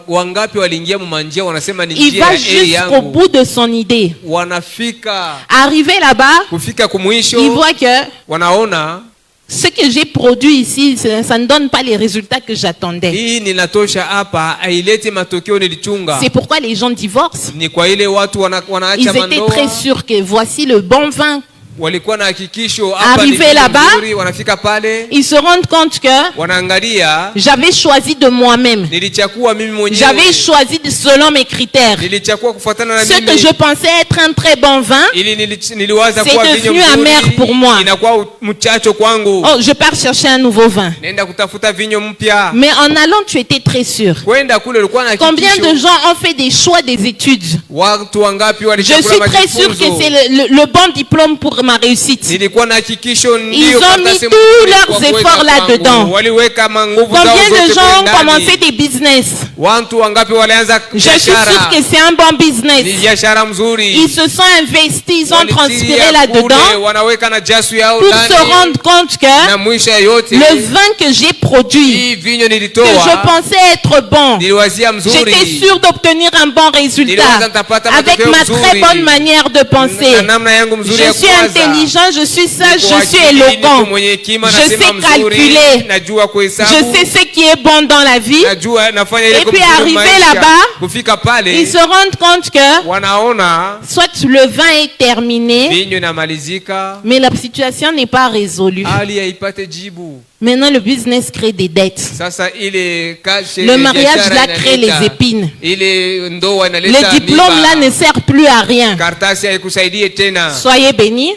Wangapi waliingia mumanjia wanasema ni Il njia va ya heri jusqu'au yangu. bout de son idée. Wanafika Arrivé là-bas, kufika il kumwisho, voit que wanaona ce que j'ai produit ici, ça ne donne pas les résultats que j'attendais. hii ninatosha hapa, haileti matokeo nilichunga. C'est pourquoi les gens divorcent. Ni kwa ile watu Ils wanaacha étaient mandoa. très sûrs que voici le bon vin. Walikuwa na hakikisho hapa ni Arrivé vitu là-bas, nzuri, wanafika pale Ils se rendent compte que wanaangalia, j'avais choisi de moi-même. nilichakua mimi mwenyewe, J'avais choisi selon mes critères. nilichakua kufuatana na Ce que mimi, je pensais être un très bon vin, ili niliwaza c'est kuwa devenu vinyo amer mzuri, pour moi. inakuwa mchacho kwangu. oh, je pars chercher un nouveau vin. Nenda kutafuta vinyo mpya. Mais en allant, tu étais très sûr. Kwenda kule ulikuwa na Combien de hakikisho. gens ont fait des choix des études? Watu wangapi Je walichakula suis très sûr que majifunzo? c'est le bon diplôme pour ma réussite. Nilikuwa na hakikisho Ils ndio ont mis karatasi tous mzuri leurs kwa kuweka efforts là-dedans. kwangu. Waliweka manguvu zao Combien de zote gens ont kule commencé ndani. des business? Watu wangapi walianza Je suis sûr biashara? que c'est un bon Ni business. biashara mzuri. Ils se sont investis, ils ont Walitia transpiré kule, là-dedans wanaweka na jasu yao pour ndani. se rendre compte Na que mwisho ya yote le vin que j'ai produit, hii vinyo que je nilitoa pensais être bon, niliwazia mzuri. j'étais sûr d'obtenir un bon résultat Niliwaza nitapata avec matokeo ma mzuri. très bonne manière de penser. Na namna yangu mzuri Je ya suis kuwaza. intelligent, je suis sage, Niko je suis akili, niko éloquent. mwenye hekima, Je nasema sais mzuri, calculer. najua kuhesabu. Je sais ce qui est bon dans la vie. Najua nafanya ile Et puis kumzuri arrivé maisha. là-bas, Kufika pale Ils se rendent compte que wanaona soit le vin est terminé, vinyo inamalizika, mais la situation n'est pas résolue. hali haipate jibu. Maintenant, le business crée des dettes. Sasa ile kashe, Le mariage biashara là crée inaleta. les épines. Ile ndoa inaleta Le diplôme miba. là ne sert plus à rien. Karatasi haikusaidie tena. Soyez bénis.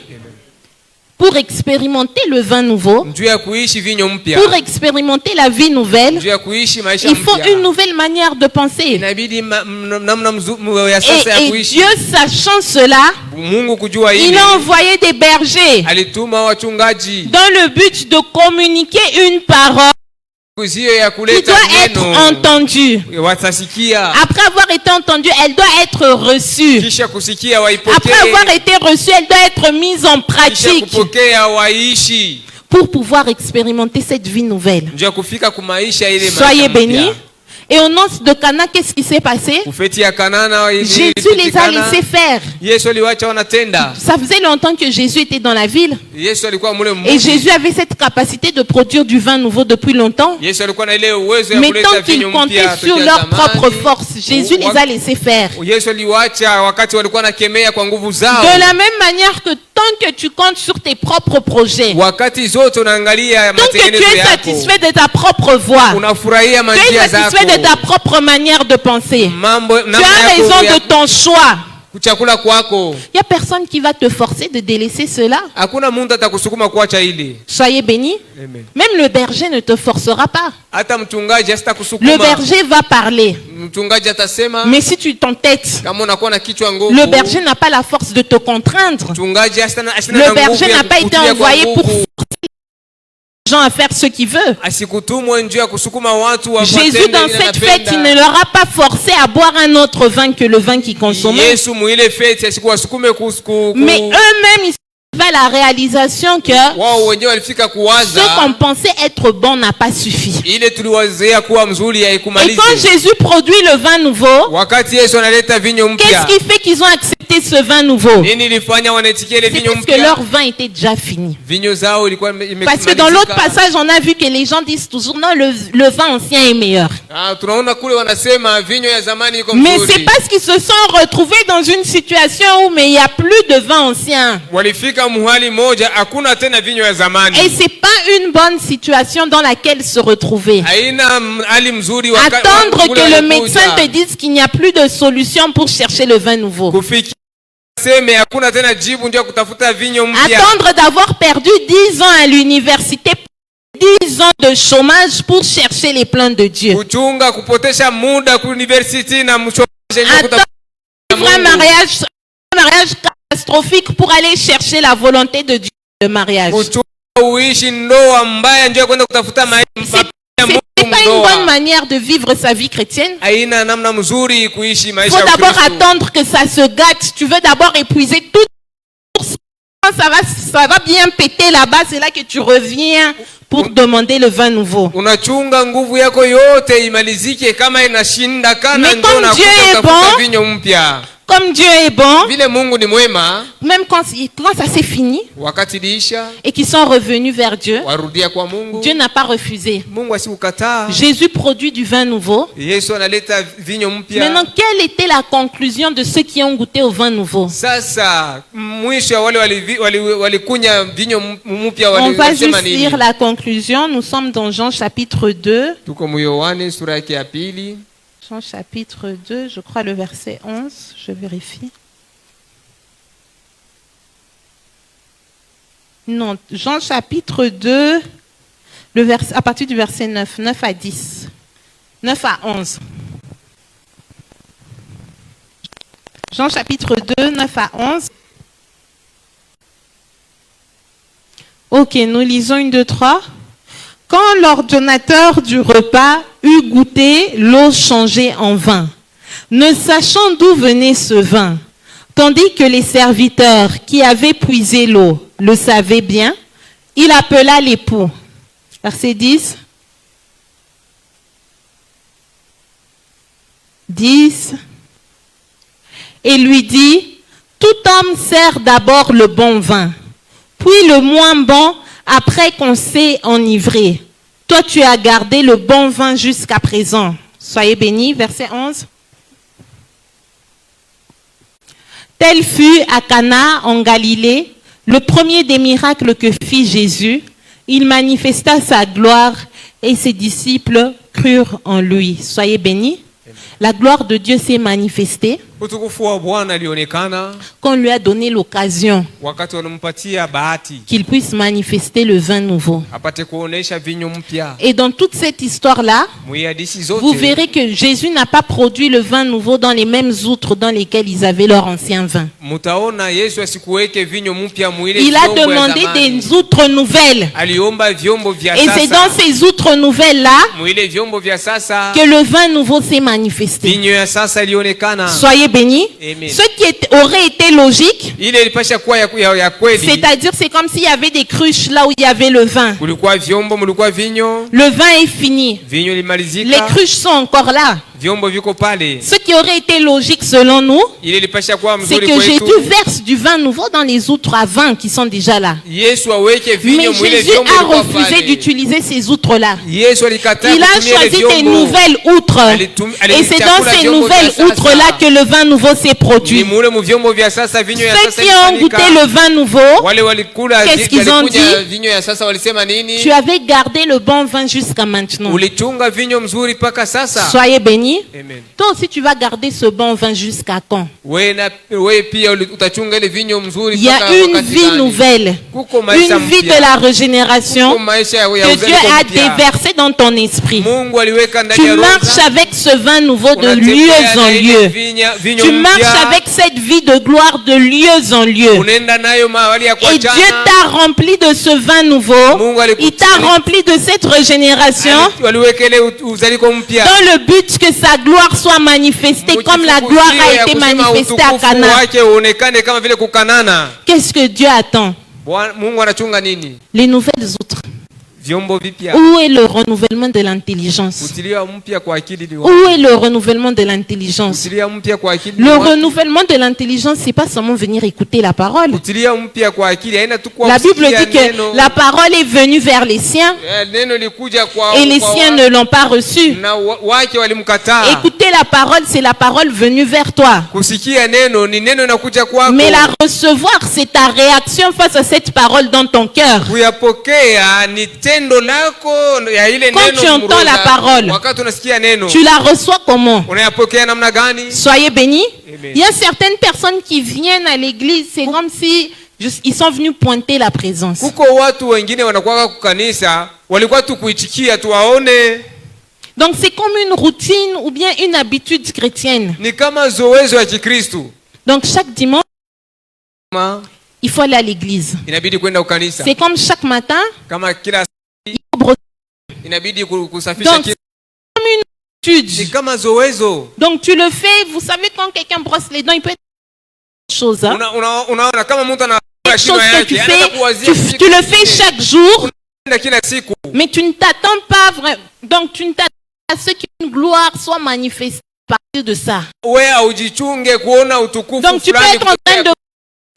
Pour expérimenter le vin nouveau, Njuu ya kuishi vinyo mpya, pour expérimenter la vie nouvelle, njuu ya kuishi maisha il faut mpya, une nouvelle manière de penser. inabidi namna ya sasa ya Et kuishi. Dieu, sachant cela, Mungu kujua il hili, a envoyé des bergers alituma wachungaji dans le but de communiquer une parole kuzio ya qui kuleta doit être neno, entendue. watasikia, Après avoir été entendue, elle doit être reçue. kisha kusikia Après waipokee, avoir été reçue, elle doit être mise en kisha pratique kupokea waishi, pour pouvoir expérimenter cette vie nouvelle. njuu ya kufika kumaisha ile Soyez maisha bénis. mpya. Et au noces de Cana, qu'est-ce qui s'est passé? Kufeti ya Kanana Jésus les a laissés faire. Yesu aliwacha wanatenda. Ça faisait longtemps que Jésus était dans la ville. Yesu alikuwa mule Et mmoja. Jésus avait cette capacité de produire du vin nouveau depuis longtemps. Yesu alikuwa na ile uwezo ya Mais kuleta tant qu'ils vinyo comptaient mpya sur tokea leur zamani. propre force, Jésus les a laissés faire. Yesu aliwacha wakati walikuwa nakemea kwa nguvu zao. De la même manière que tant que tu comptes sur tes propres projets, Wakati zote unaangalia tant que tu matengenezo es yako, satisfait de ta propre voix, unafurahia tu es manjia zako, satisfait de ta propre manière de penser, mambo tu as raison de ton choix. kuchakula kwako. Il n'y a personne qui va te forcer de délaisser cela. Hakuna mundu atakusukuma kuacha ile. Soyez bénis. Amen. Même le berger ne te forcera pas. Hata mchungaji asitakusukuma. Le berger va parler. Mchungaji atasema, Mais si tu t'entêtes, kama unakuwa na kichwa nguvu, le berger n'a pas la force de te contraindre. mchungaji asina Le na nguvu berger ya n'a pas été kukutia kwa envoyé pour nguvu. forcer les gens à faire ce qu'il veut. Asikutumwe njuu ya kusukuma watu wa Jésus, matendo dans ile cette anapenda. fête, il ne leur a pas forcé à boire un autre vin que le vin qu'ils consommaient. Yesu muile feti asikuwasukume Mais eux-mêmes, ils arrivent à la réalisation que wao wenyewe walifika ce kuwaza qu'on pensait être bon n'a pas suffi. ile tuliwazea kuwa mzuri Et haikumaliza. quand Jésus produit le vin nouveau, Wakati Yesu analeta vinyo qu'est-ce mpya, qui fait qu'ils ont accepté accepter ce vin nouveau? Nini ilifanya wanaitikia ile C'est vinyo parce que mpya? leur vin était déjà fini. Vinyo zao ilikuwa Parce que dans l'autre passage, on a vu que les gens disent toujours non, le vin ancien est meilleur. Tunaona kule wanasema vinyo ya zamani iko Mais mzuri. c'est parce qu'ils se sont retrouvés dans une situation où mais il n'y a plus de vin ancien. Walifika muhali moja hakuna tena vinyo ya zamani. Et c'est pas une bonne situation dans laquelle se retrouver. Haina hali mzuri Attendre que le médecin te dise qu'il n'y a plus de solution pour chercher le vin nouveau. Kufikia sema hakuna tena jibu ndio kutafuta vinyo mpya. Attendre d'avoir perdu 10 ans à l'université, 10 ans de chômage pour chercher les plans de Dieu. Kuchunga kupotesha muda ku university na mchongaji Attendre un mariage catastrophique pour aller chercher la volonté de Dieu le mariage. Uishi ndoa mbaya ndio kwenda kutafuta maisha. C'est pas une bonne manière de vivre sa vie chrétienne. Il faut d'abord attendre que ça se gâte. Tu veux d'abord épuiser tout. Ça va bien péter là-bas. C'est là que tu reviens pour demander le vin nouveau. Mais comme Dieu est bon, comme Dieu est bon, même quand ça s'est fini et qu'ils sont revenus vers Dieu, Dieu n'a pas refusé. Jésus produit du vin nouveau. Maintenant, quelle était la conclusion de ceux qui ont goûté au vin nouveau? On va juste lire la conclusion. Nous sommes dans Jean chapitre 2. Jean chapitre 2, je crois le verset 11, je vérifie. Non, Jean chapitre 2, à partir du verset 9, 9 à 10, 9 à 11. Jean chapitre 2, 9 à 11. Ok, nous lisons 1, 2, 3. Quand l'ordonnateur du repas eut goûté l'eau changée en vin, ne sachant d'où venait ce vin, tandis que les serviteurs qui avaient puisé l'eau le savaient bien, il appela l'époux. Verset 10. 10. Et lui dit, tout homme sert d'abord le bon vin, puis le moins bon après qu'on s'est enivré. Toi, tu as gardé le bon vin jusqu'à présent. Soyez bénis. Verset 11. Tel fut à Cana en Galilée le premier des miracles que fit Jésus. Il manifesta sa gloire et ses disciples crurent en lui. Soyez bénis. La gloire de Dieu s'est manifestée qu'on lui a donné l'occasion qu'il puisse manifester le vin nouveau. Et dans toute cette histoire-là, vous verrez que Jésus n'a pas produit le vin nouveau dans les mêmes outres dans lesquels ils avaient leur ancien vin. Il a demandé des outres nouvelles. Et c'est dans ces outres nouvelles-là que le vin nouveau s'est manifesté. Soyez bénis. Amen. Ce qui aurait été logique, c'est-à-dire c'est comme s'il y avait des cruches là où il y avait le vin. Le vin est fini. Les cruches sont encore là. Ce qui aurait été logique selon nous, c'est que Jésus verse du vin nouveau dans les outres à vin qui sont déjà là. Mais Jésus a refusé d'utiliser ces outres-là. Il a choisi des nouvelles outres. Et c'est dans ces nouvelles outres-là que le vin nouveau s'est produit. Ceux qui ont goûté le vin nouveau, qu'est-ce qu'ils ont dit? Tu avais gardé le bon vin jusqu'à maintenant. Soyez bénis. Amen. Toi aussi tu vas garder ce bon vin jusqu'à quand? Il y a une vie nouvelle, une vie de la régénération que Dieu a déversée dans ton esprit. Tu marches avec ce vin nouveau de lieu en lieu. Tu marches avec cette vie de gloire de lieu en lieu. Et Dieu t'a rempli de ce vin nouveau. Il t'a rempli de cette régénération dans le but que sa gloire soit manifestée comme la gloire a été manifestée à Cana. Qu'est-ce que Dieu attend? Les nouvelles outres. vyombo vipya, Où est le renouvellement de l'intelligence? kutilia mpya kwa akili ni Où wapi? est le renouvellement de l'intelligence? Kutilia mpya kwa akili ni Le wapi? renouvellement de l'intelligence, c'est pas seulement venir écouter la parole. Kutilia mpya kwa akili haina tu kwa La Bible kusikia dit que neno. la parole est venue vers les siens Neno likuja kwa et les siens ne l'ont pas reçue. na wake walimkataa. Écouter la parole, c'est la parole venue vers toi. Kusikia neno ni neno inakuja kwako. Mais la recevoir, c'est ta réaction face à cette parole dans ton cœur. Kuyapokea ni tendo lako ya ile Quand neno. tu entends la parole, wakati unasikia neno, tu la reçois comment? unayapokea namna gani? Soyez bénis. Amen. Il y a certaines personnes qui viennent à l'église, c'est comme si ils sont venus pointer la présence. Kuko watu wengine wanakuwa kwa kanisa, walikuwa tu kuitikia tu waone. Donc c'est comme une routine ou bien une habitude chrétienne. Ni kama zoezo ya Kikristo. Donc chaque dimanche, il faut aller à l'église. Inabidi kwenda ukanisa. C'est comme chaque matin, Kama kila il faut brosser. inabidi kusafisha Donc kila. c'est comme une Ni habitude. kama zoezo. Donc tu le fais, vous savez quand quelqu'un brosse les dents, il peut être autre chose. Hein? Unaona kama mtu ana Quelque chose shida que yake, tu anaanza fais, kuwazia kitu tu le kingine. fais chaque jour, Unaenda kila siku. mais tu ne t'attends pas vraiment. Donc tu ne t'attends pas à ce qu'une gloire soit manifestée à partir de ça. Wewe aujichunge kuona utukufu Donc tu peux fulani être en train de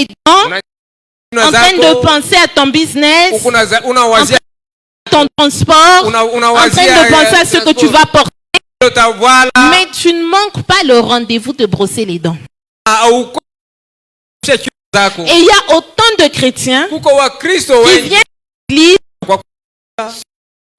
les dents, en train de penser à ton business, unawazia à ton transport, en train de penser à ce que tu vas porter, utavala mais tu ne manques pas le rendez-vous de brosser les dents. au zako. Et il y a autant de chrétiens Kuko wa Kristo qui wengi viennent à l'église Kwa-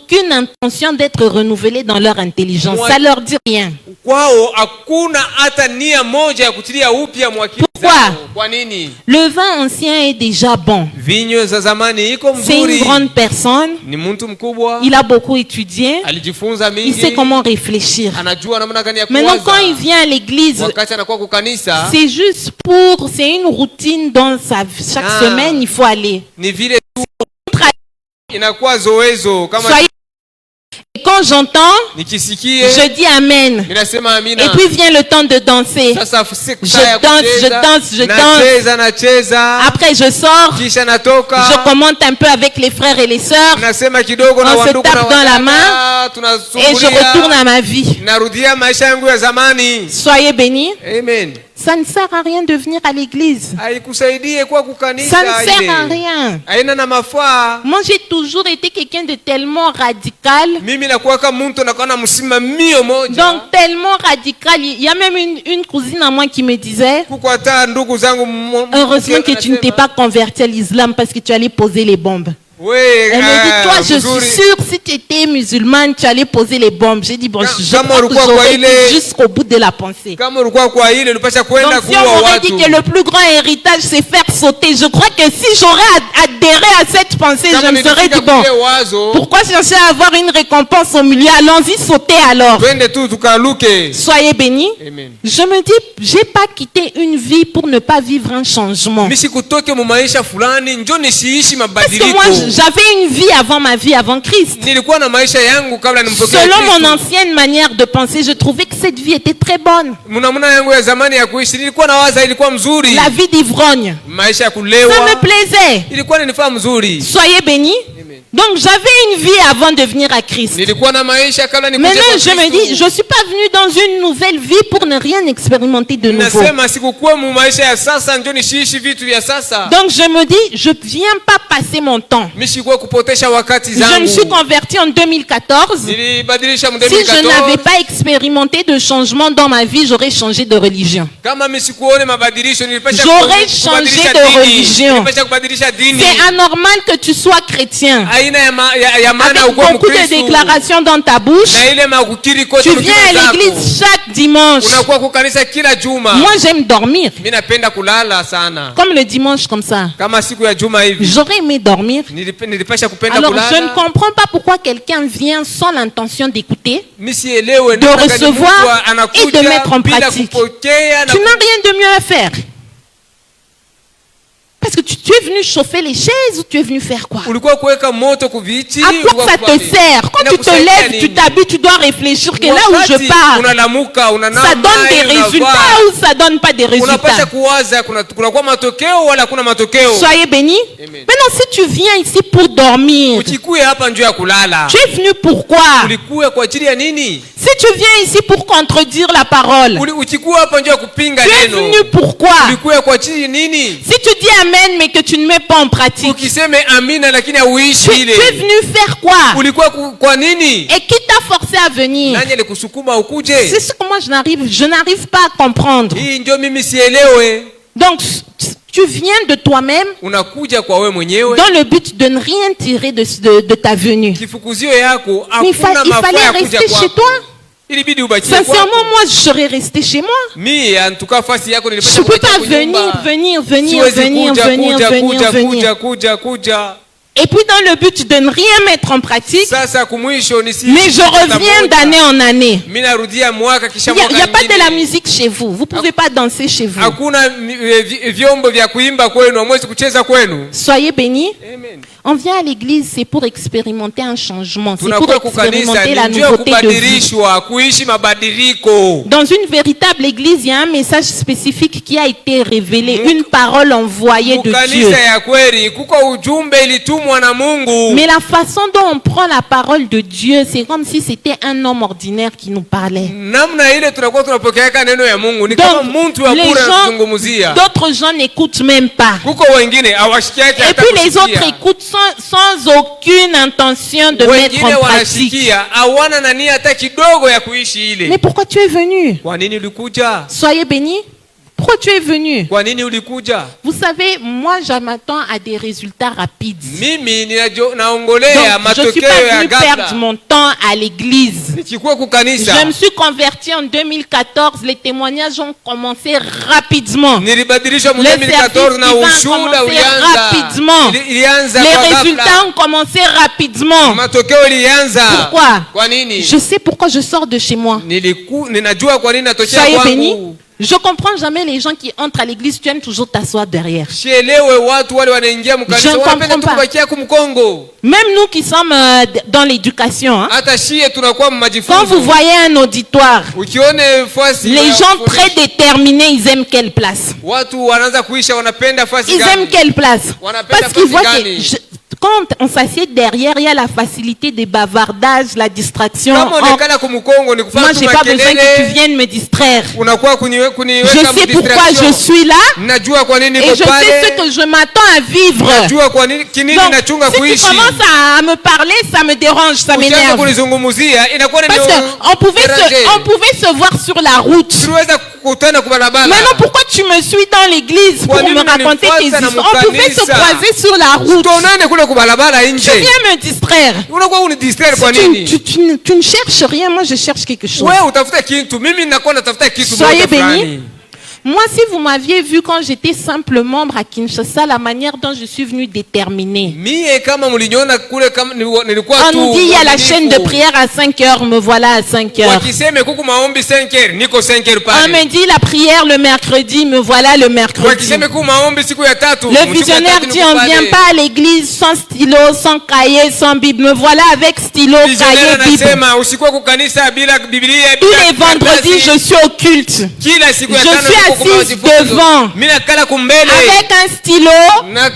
aucune intention d'être renouvelés dans leur intelligence. Moi- Ça leur dit rien. kwao hakuna hata nia moja ya kutilia upya mwakili Pourquoi? zao. Kwa nini? Le vin ancien est déjà bon. Vinyo za zamani iko C'est une mzuri. grande personne. Ni mtu mkubwa, Il a beaucoup étudié. alijifunza Il sait mingi, comment réfléchir. anajua namna gani ya Maintenant, quand il kuwaza. vient à l'église, Wakati anakuwa kukanisa c'est juste c'est une routine dans sa vie. Chaque Ah. semaine, il faut aller. ni vile tu inakuwa zoezo kama Soyez. Et quand j'entends, nikisikie je dis Amen. ninasema amina. Et puis vient le temps de danser. Sasa Je danse. nacheza. Après, je sors. Kisha natoka. Je commente un peu avec les frères et les sœurs. Nasema kidogo na On se wandugu na tape dans la wadada, main. Et je retourne à ma vie. narudia maisha yangu ya zamani. Soyez bénis. Amen. Ça ne sert à rien de venir à l'église. Haikusaidie kwa kukanisa Ça ne sert ile. à rien. Haina na mafaa. Moi, j'ai toujours été quelqu'un de tellement radical. Mimi nakuwa kama mtu anakuwa na msimamio moja. Donc, tellement radical. Il y a même une cousine à moi qui me disait, Kuko hata ndugu zangu heureusement que tu ne t'es pas converti à l'islam parce que tu allais poser les bombes. Elle me dit, toi, je suis sûre, si tu étais musulmane, tu allais poser les bombes. J'ai dit, bon, je crois que j'aurais été jusqu'au bout de la pensée. Kama ulikuwa kwa ile ulipasha Donc, kwenda si on kuwa m'aurait dit watu. que le plus grand héritage, c'est faire sauter, je crois que si j'aurais adhéré à cette pensée, je Kama me serais dit, nilifika bon, kule wazo, pourquoi chercher à avoir une récompense au milieu? Allons-y sauter alors. twende tu tukaluke. Soyez bénis. Amen. Je me dis, j'ai pas quitté une vie pour ne pas vivre un changement. Mimi kutoke mu maisha fulani njoo nisiishi Parce que mabadiliko. moi, j'avais une vie avant ma vie, avant Christ. Nilikuwa na maisha yangu kabla nimpokee Selon mon Kristo. ancienne manière de penser, je trouvais que cette vie était très bonne. Muna yangu ya zamani ya kuishi nilikuwa nawaza ilikuwa mzuri. La vie d'ivrogne, Maisha ya ça kulewa me plaisait. ilikuwa inanifaa mzuri. Soyez bénis. Amen. Donc j'avais une vie avant de venir à Christ. Nilikuwa na maisha kabla nikuje Maintenant, kwa je me Kristo. dis, je ne suis pas venue dans une nouvelle vie pour ne rien expérimenter de nouveau. Nasema sikukuwa mu maisha ya sasa njoo nishiishi vitu vya sasa. Donc je me dis, je ne viens pas passer mon temps. Mimi sikuwa kupotesha wakati Je me suis zangu. convertie en 2014. Nilibadilisha mu Si je n'avais 2014. pas expérimenté de changement dans ma vie, j'aurais changé de religion. Kama mimi sikuone mabadilisho nilipasha J'aurais kubadilisha changé de dini. religion. Nilipasha kubadilisha dini. C'est anormal que tu sois chrétien. Aina ya maana Avec uko beaucoup de Mkristo. déclarations dans ta bouche, Na ile makukiri kote tu viens à mkiwa zako. l'église chaque dimanche. Unakuwa kukanisa kila juma. Moi, j'aime dormir. Mimi napenda kulala sana. Comme le dimanche, comme ça. Kama siku ya juma hivi. J'aurais aimé dormir. Nilipasha kupenda Alors, je ne kulala. comprends pas pourquoi quelqu'un vient sans l'intention d'écouter, Mimi sielewe de namna gani recevoir mtu anakuja et de mettre en bila pratique. kupokea na tu n'as rien de mieux à faire. Parce que tu es venu chauffer les chaises ou tu es venu faire quoi? Ulikuwa kuweka moto kuviti. À quoi ça te sert? Quand tu te lèves, tu t'habilles, tu dois réfléchir que là où je pars, unalamuka, ça donne des résultats ou ça donne pas des résultats. Unapasha kuwaza kuna kwa matokeo wala kuna matokeo. Soyez bénis. Maintenant, si tu viens ici pour dormir, Uchikuye hapa njoo ya kulala. tu es venu pourquoi? Ulikuwa kwa ajili ya nini? Si tu viens ici pour contredire la parole, Uchikuwa hapa njoo ya kupinga tu es neno. venu pourquoi? Ulikuwa kwa ajili nini? Si tu dis amen mais que tu ne mets pas en pratique, Ukiseme amina lakini hauishi tu ile. es venu faire quoi? Ulikuwa kwa nini? Et qui t'a forcé à venir? Nani alikusukuma ukuje? C'est ce que moi je n'arrive pas à comprendre. Hii ndio mimi sielewe. Donc tu viens de toi-même Unakuja kwa wewe mwenyewe dans le but de ne rien tirer de ta venue. kifukuzio yako Mais hakuna il mafaa fallait ya kuja rester chez kwako. toi. Ilibidi ubakie Sincèrement, kwako. moi je serais resté chez moi. Mimi en tout cas fasi yako Je nilipata ne peux kuacha pas kunyumba. venir. Kuja. Et puis dans le but de ne rien mettre en pratique, Sasa kumwisho nisi. mais je reviens d'année en année. Mimi narudia mwaka kisha Il n'y mwaka. a pas de la musique chez vous. Vous ne pouvez pas danser chez vous. Hakuna vyombo vya kuimba kwenu, hamwezi kucheza kwenu. Soyez bénis. Amen. On vient à l'église, c'est pour expérimenter un changement. C'est pour Tunakuwa kukanisa expérimenter la ni njia ya nouveauté de vie. kubadilishwa, kuishi mabadiliko. Dans une véritable église, il y a un message spécifique qui a été révélé, une parole envoyée de Dieu. Kanisa ya kweli kuko ujumbe ilitumwa na Mungu. Mais la façon dont on prend la parole de Dieu, c'est comme si c'était un homme ordinaire qui nous parlait. Namna ile tunakuwa tunapokea neno ya Mungu ni Donc, kama mtu wa les bure gens, anazungumzia. d'autres gens n'écoutent même pas. Kuko wengine hawashikiaki Et hata puis les kusikia. autres écoutent sans aucune intention de mettre Wengine en pratique. wanashikia hawana na nia hata kidogo ya kuishi ile. Mais pourquoi tu es venu? Kwa nini ulikuja? Soyez bénis. Pourquoi tu es venu? Kwa nini ulikuja? Vous savez, moi je m'attends à des résultats rapides. Mimi naongolea Donc, je ne matokeo suis pas ya venu perdre ghafla. mon temps à l'église. Nikikuwa kukanisa. Je me suis converti en 2014. Les témoignages ont commencé rapidement. Nilibadilisha mu Le 2014 na service ushuhuda divin a commencé ulianza. rapidement. Ilianza Les kwa ghafla. résultats ont commencé rapidement. Matokeo ilianza. Pourquoi? Kwa nini? Je sais pourquoi je sors de chez moi. Ninajua kwa nini natokea Soyez bénis. kwangu. Je comprends jamais les gens qui entrent à l'église, tu aimes toujours t'asseoir derrière. Sielewe watu wale wanaingia Je mkanisa ne wanapenda tu comprends pas. kubakia kumkongo. Même nous qui sommes dans l'éducation, hein, Hata shie tunakuwa quand vous mmajifunzo. voyez un auditoire, Ukione fasi les gens très déterminés, ils aiment quelle place? watu wanaanza kuisha wanapenda fasi Ils aiment gani? quelle place? Wanapenda Parce qu'ils fasi voient gani? que quand on s'assied derrière, il y a la facilité des bavardages, la distraction. Kama Or, onekana kumkongo ni moi, kufanya tu j'ai pas besoin que tu makelele. viennes me distraire. Unakuwa Je kuniweka sais pourquoi je suis là Najua kwa nini et niko je sais ce pale. que je m'attends à vivre. Najua kwa nini kinini Donc, nachunga si tu kuishi. commences à me parler, ça me dérange, ça Ukianza m'énerve. kunizungumzia inakuwa ni Parce qu'on pouvait se voir sur la route. Tuweza kukutana kwa barabara. Maintenant, pourquoi tu me suis dans l'église pour me raconter tes histoires? On pouvait se croiser sur la route. Tuonane kule kwa barabara Tu nje. viens me distraire. Unakuwa unidistraire kwa Si nini? tu ne cherches rien, moi je cherche quelque chose. Wewe utafuta kitu, mimi ninakuwa natafuta kitu Soyez moja bénis. fulani. Moi, si vous m'aviez vu quand j'étais simple membre à Kinshasa, la manière dont je suis venue déterminée. Mie kama mliniona kule kama nilikuwa On tu. nous dit il y a la mwaminifu. chaîne de prière à 5 heures, me voilà à 5 heures. Wakiseme kuku maombi 5h, niko 5h On pale. me dit la prière le mercredi, me voilà le mercredi. Wakiseme kuku maombi siku ya tatu. Le visionnaire dit on ne vient pas à l'église sans stylo, sans cahier, sans Bible. Me voilà avec stylo, Visionnaire cahier, Bible. anasema usikuwa kukanisa bila Biblia. Tous les vendredis, je suis au culte. Kila siku ya Je tano suis niko kwa assise majifunzo. devant. Mimi nakala kumbele. Avec un stylo, un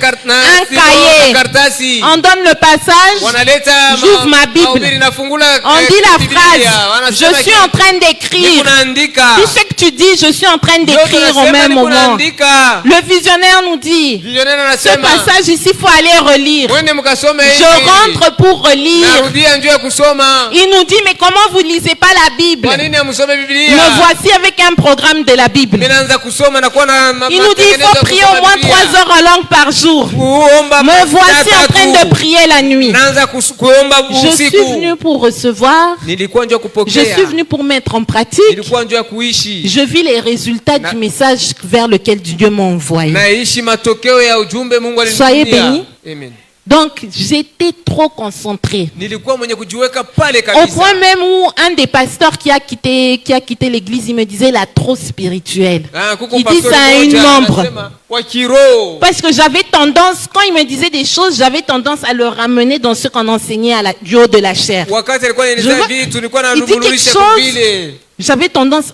cahier. kartasi. on donne le passage. Wanaleta J'ouvre ma Bible. mahubiri nafungula, On dit la Biblia. phrase. Wanasema Je suis en train d'écrire. niko naandika. Tout ce que tu dis, je suis en train Yote d'écrire au nasema même niko moment. naandika. Le visionnaire nous dit, Visionnaire ce anasema passage ici, il faut aller relire. mwende mkasome Je rentre pour relire. narudia njoo ya kusoma. Il nous dit, mais comment vous lisez pas la Bible? Kwa nini amsome Biblia? Me voici avec un programme de la Bible. Mimi naanza kusoma na kuwa na Il nous dit, il faut prier au moins 3 heures en langue par jour. Kuomba Me voici en train de prier. prier la nuit. Naanza kuomba Je suis usiku. venu pour recevoir. Nilikuwa njoo Je kupokea. suis venu pour mettre en pratique. Nilikuwa njoo ya kuishi. Je vis les résultats du message vers lequel Dieu m'a envoyé. Naishi matokeo ya ujumbe Mungu Soyez alinitumia. bénis. Amen. Donc, j'étais trop concentrée. Nilikuwa mwenye kujiweka pale Au kabisa. point même où un des pasteurs qui a quitté l'église, il me disait, la trop spirituelle. Kuko Il dit pastori ça à une mmoja membre. anasema, wa kiroho. Parce que j'avais tendance, quand il me disait des choses, j'avais tendance à le ramener dans ce qu'on enseignait du haut de la chair. Wakati alikuwa Je anaeleza vois- vitu nilikuwa il dit quelque namrudisha chose. vile. J'avais tendance...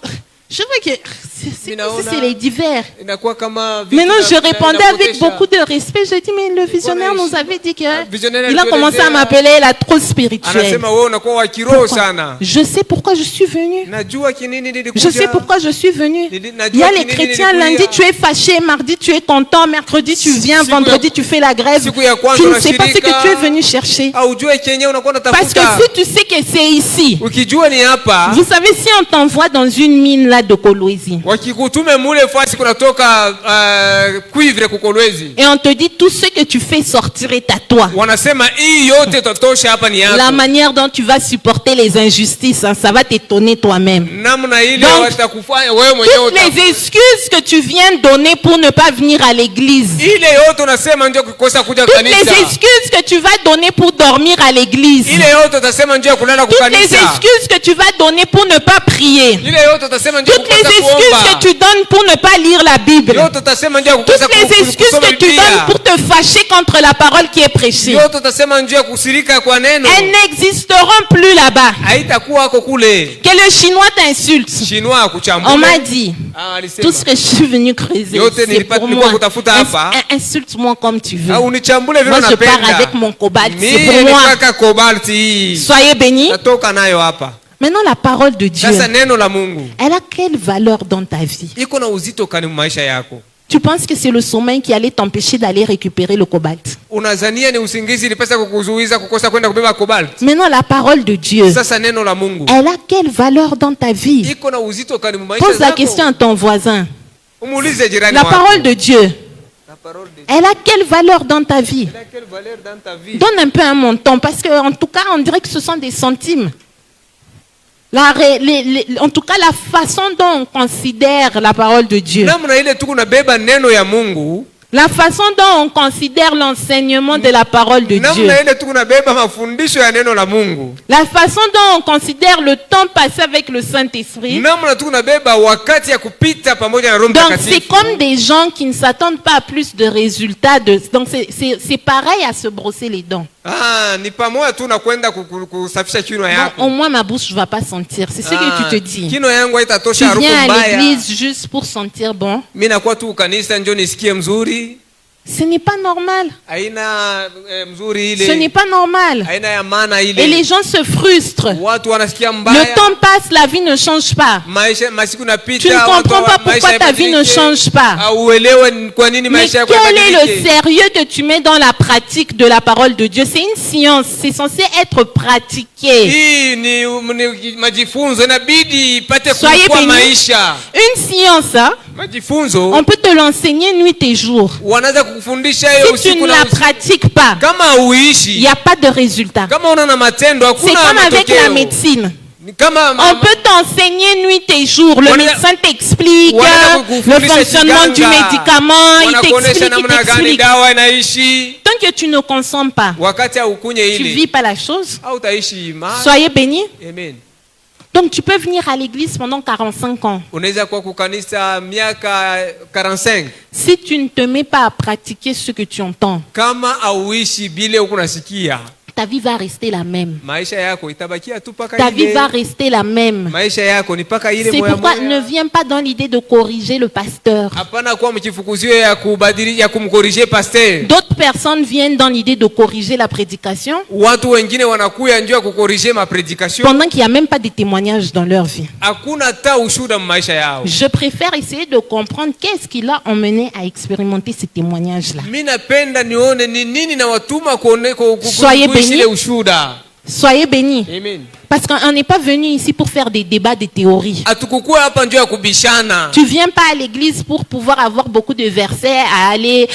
Je vois que c'est les divers. Inakuwa kama vitu Maintenant, je na- répondais na- avec beaucoup de respect. Je dis, mais le visionnaire nous avait dit que... Visionnaire Il a commencé à m'appeler la trop spirituelle. Anasema wewe unakuwa wa kiroho Pourquoi? sana. Je sais pourquoi je suis venue. Najua kinini nilikuja. Je sais pourquoi je suis venue. Najua Il y a les kinini chrétiens, nilikuja. lundi tu es fâché, mardi tu es content, mercredi tu viens, Siku ya- vendredi tu fais la grève. siku ya kwanza Tu ne sais pas ce unashirika. que tu es venu chercher. Aujue kenye unakuwa Parce que unatafuta. si tu sais que c'est ici, Ukijua ni hapa, vous savez, si on t'envoie dans une mine là de Kolwezi, wakikutume mule fasi kunatoka cuivre kukolwezi. et on te dit tout ce que tu fais sortir est à toi. Wanasema hii yote tatosha hapa ni La yako. manière dont tu vas supporter les injustices, hein, ça va t'étonner toi-même. Namna ile Donc, watakufanya wewe mwenyewe Toutes les excuses que tu viens donner pour ne pas venir à l'église, ile yote unasema ndio kukosa kuja toutes les kanisa. excuses que tu vas donner pour dormir à l'église, Ile yote utasema ndio kulala kwa toutes les kanisa. excuses que tu vas donner pour ne pas prier, Ile yote utasema ndio toutes les kukosa excuses que kuomba. tu donnes pour ne pas lire la Bible, Yote utasema ndio kukosa toutes les excuses kusoma que tu Biblia. donnes pour te fâcher contre la parole qui est prêchée, Yote utasema ndio kusirika kwa neno. elles n'existeront plus là-bas. Haitakuwa hako kule. Que le Chinois t'insulte. Chinois On kuchambua. m'a dit, Alisema. tout ce que je suis venu creuser, Yote c'est nilipata- pour nilikuwa moi. kutafuta hapa. Insulte-moi comme tu veux. Unichambule vile Moi, je pars unapenda. avec mon cobalt, c'est Mimi pour moi. nataka kobalti hii. Soyez bénis. Natoka nayo hapa. Maintenant, la parole de Dieu, Sasa neno la Mungu elle a quelle valeur dans ta vie? iko na uzito kani maisha yako. Tu penses que c'est le sommeil qui allait t'empêcher d'aller récupérer le cobalt? Unazania ni usingizi ilipasa kukuzuiza kukosa kwenda kubeba cobalt. Maintenant, la parole de Dieu, Sasa neno la Mungu elle a quelle valeur dans ta vie? iko na uzito kani maisha Pose la yako. question à ton voisin. Umuulize jirani La wako. parole de Dieu, La parole de Dieu. elle a quelle valeur dans ta vie? Elle a quelle valeur dans ta vie? Donne un peu un montant, parce que en tout cas, on dirait que ce sont des centimes. En tout cas, la façon dont on considère la parole de Dieu, Namna ile tu kunabeba neno ya Mungu. la façon dont on considère l'enseignement de la parole de Dieu, Namna ile tu kunabeba mafundisho ya neno la Mungu. la façon dont on considère le temps passé avec le Saint-Esprit. Namna tu kunabeba wakati ya kupita pamoja na Roho Donc, c'est Mtakatifu. comme des gens qui ne s'attendent pas à plus de résultats. Donc, c'est pareil à se brosser les dents. Ni pamoja tu na kwenda kusafisha kinywa Bon, yako. au moins, ma bouche ne va pas sentir. C'est ce que tu te dis. Kinywa yangu Tu haitatosha harufu viens à mbaya. l'église juste pour sentir bon. Mimi nakuwa tu kanisa njoo nisikie mzuri. Ce n'est pas normal. Haina mzuri Ce ile. n'est pas normal. Haina ya maana Et les ile. gens se frustrent. Watu wanasikia Le mbaya. temps passe, la vie ne change pas. Maisha masiku napita. Tu ne watu comprends pas maisha pourquoi ta vie ne yabadilike. change pas. Auelewe kwa nini Mais maisha yako quel est le yabadilike. sérieux que tu mets dans la pratique de la parole de Dieu? C'est une science, c'est censé être pratiqué. Hii ni majifunzo inabidi ipate Soyez kuwa bénis. maisha. Une science, hein, Majifunzo on peut te l'enseigner nuit et jour. wanaanza kukufundisha hiyo Si tu usiku ne na la usiku. pratiques pas, Kama il uishi, n'y a pas de résultat. kama una na matendo C'est hakuna comme avec la matokeo. médecine. Ni kama On peut t'enseigner nuit et jour. Le Wana- médecin t'explique Wanaenda le kukufundisha fonctionnement du kiganga. médicament. Il Wanakuonesha t'explique, il namna gani t'explique. dawa inaishi. Tant que tu ne consommes pas, Wakati haukunye tu ile vis pas la chose. hautaishi imani. Soyez bénis. Amen. Donc tu peux venir à l'église pendant 45 ans. Unaweza kuwa kukanisa miaka 45 Si tu ne te mets pas à pratiquer ce que tu entends, kama auishi bile huku nasikia, ta vie va rester la même. maisha yako itabakia tu paka Ta vie ile. va rester la même. Maisha yako ni paka ile C'est moya pourquoi moya. ne viens pas dans l'idée de corriger le pasteur. Hapana kuwa mkifukuzio ya kubadili ya kumkorije pasteur. D'autres personnes viennent dans l'idée de corriger la prédication Watu wengine wanakuya njoo ya kukorije mapredikation. pendant qu'il n'y a même pas de témoignages dans leur vie. Hakuna ta ushuda maisha yao. Je préfère essayer de comprendre qu'est-ce qui l'a emmené à expérimenter ces témoignages-là. Mimi napenda nione ni nini na watuma kuone Soyez kuishi ile bénis. ushuda. Soyez bénis. Amen. Parce qu'on n'est pas venu ici pour faire des débats de théorie. Hatukukuwa hapa njoo ya kubishana. Tu viens pas à l'église pour pouvoir avoir beaucoup de versets à aller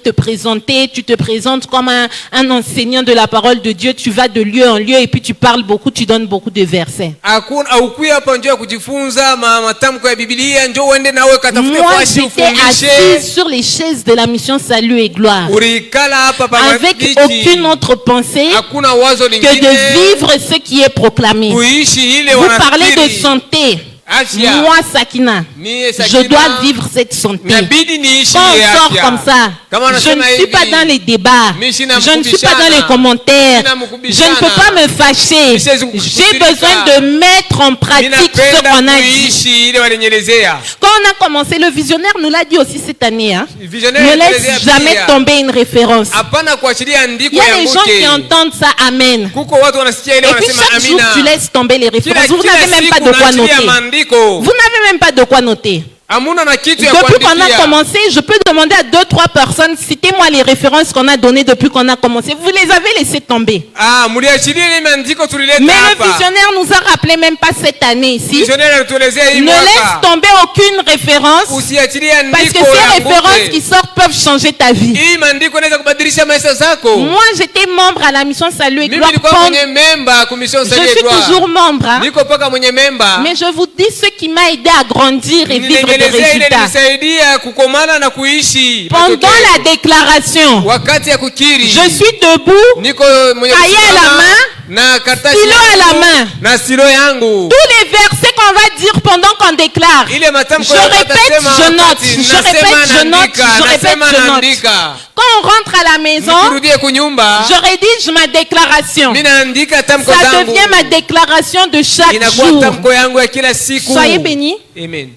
te présenter. Tu te présentes comme un enseignant de la parole de Dieu. Tu vas de lieu en lieu et puis tu parles beaucoup, tu donnes beaucoup de versets. Haukuwa hapa njoo ya kujifunza matamko ya Biblia, njoo uende nawe katafute Moi, fasi j'étais ufundishe. assis sur les chaises de la mission Salut et Gloire. Urikala hapa pa Avec viti. aucune autre pensée Hakuna wazo que lingine. de vivre ce qui est proclamé. Kuishi ile Vous parlez de wanafikiri. santé. Afya. Moi, Sakina, Mie Sakina, je dois vivre cette santé. inabidi niishi Quand ile on sort afya. comme ça, Kama je ne unasema suis hivi, pas dans les débats, mimi sina je ne suis pas mkubishana. dans les commentaires, Sina je mkubishana. ne peux pas me fâcher. Siwezi J'ai kukasirika. besoin de mettre en pratique ce Ninapenda qu'on a dit. kuishi ile walinyelezea. Quand on a commencé, le visionnaire nous l'a dit aussi cette année. Hein. Visionnaire Ne alielezea laisse jamais pia. tomber une référence. Hapana kuachilia Il andiko y a des gens qui yanguke. entendent ça, amen. Kuko watu wanasikia ile Et puis wanasema chaque jour, amina. tu laisses tomber les références. Vous Kila n'avez même pas siku de quoi naachilia noter. maandiko. Vous n'avez même pas de quoi noter. Hamuna na kitu ya Depuis qu'on a kuandikia. commencé, je peux demander à 2-3 personnes, citez-moi les références qu'on a données depuis qu'on a commencé. Vous les avez laissées tomber. Muliachilia ile maandiko tulileta Mais le hapa. visionnaire nous a rappelé même pas cette année ici. Visionnaire alituelezea hii Ne laisse mwaka. tomber aucune référence. Usiachilie Parce que andiko ces références qui yanguke. sortent peuvent changer ta vie. Hii maandiko inaweza kubadilisha maisha zako. Moi, j'étais membre à la mission Salut et Mimi Gloire. nilikuwa mwenye memba commission Je Salut et suis Gloire. toujours membre. Hein. Niko paka mwenye memba. Mais je vous dis ce qui m'a aidé à grandir et vivre des Nielezea ile résultats. nisaidia kukomana na kuishi. Pendant la déclaration, Wakati ya kukiri. je suis debout, Niko mwenye Cahier à la kusimama main, na karatasi stylo à la yangu, main. na silo yangu. tous les versets qu'on va dire pendant qu'on déclare. Ile matamko Je ya répète, watasema je note. wakati, Je nasema répète, je note. naandika, Je répète, nasema je note. naandika. Quand on rentre à la maison, Nikirudie kunyumba, je rédige ma déclaration. mimi naandika tamko Ça zangu. devient ma déclaration de chaque Inakuwa jour. tamko yangu ya kila siku. Soyez bénis. Amen.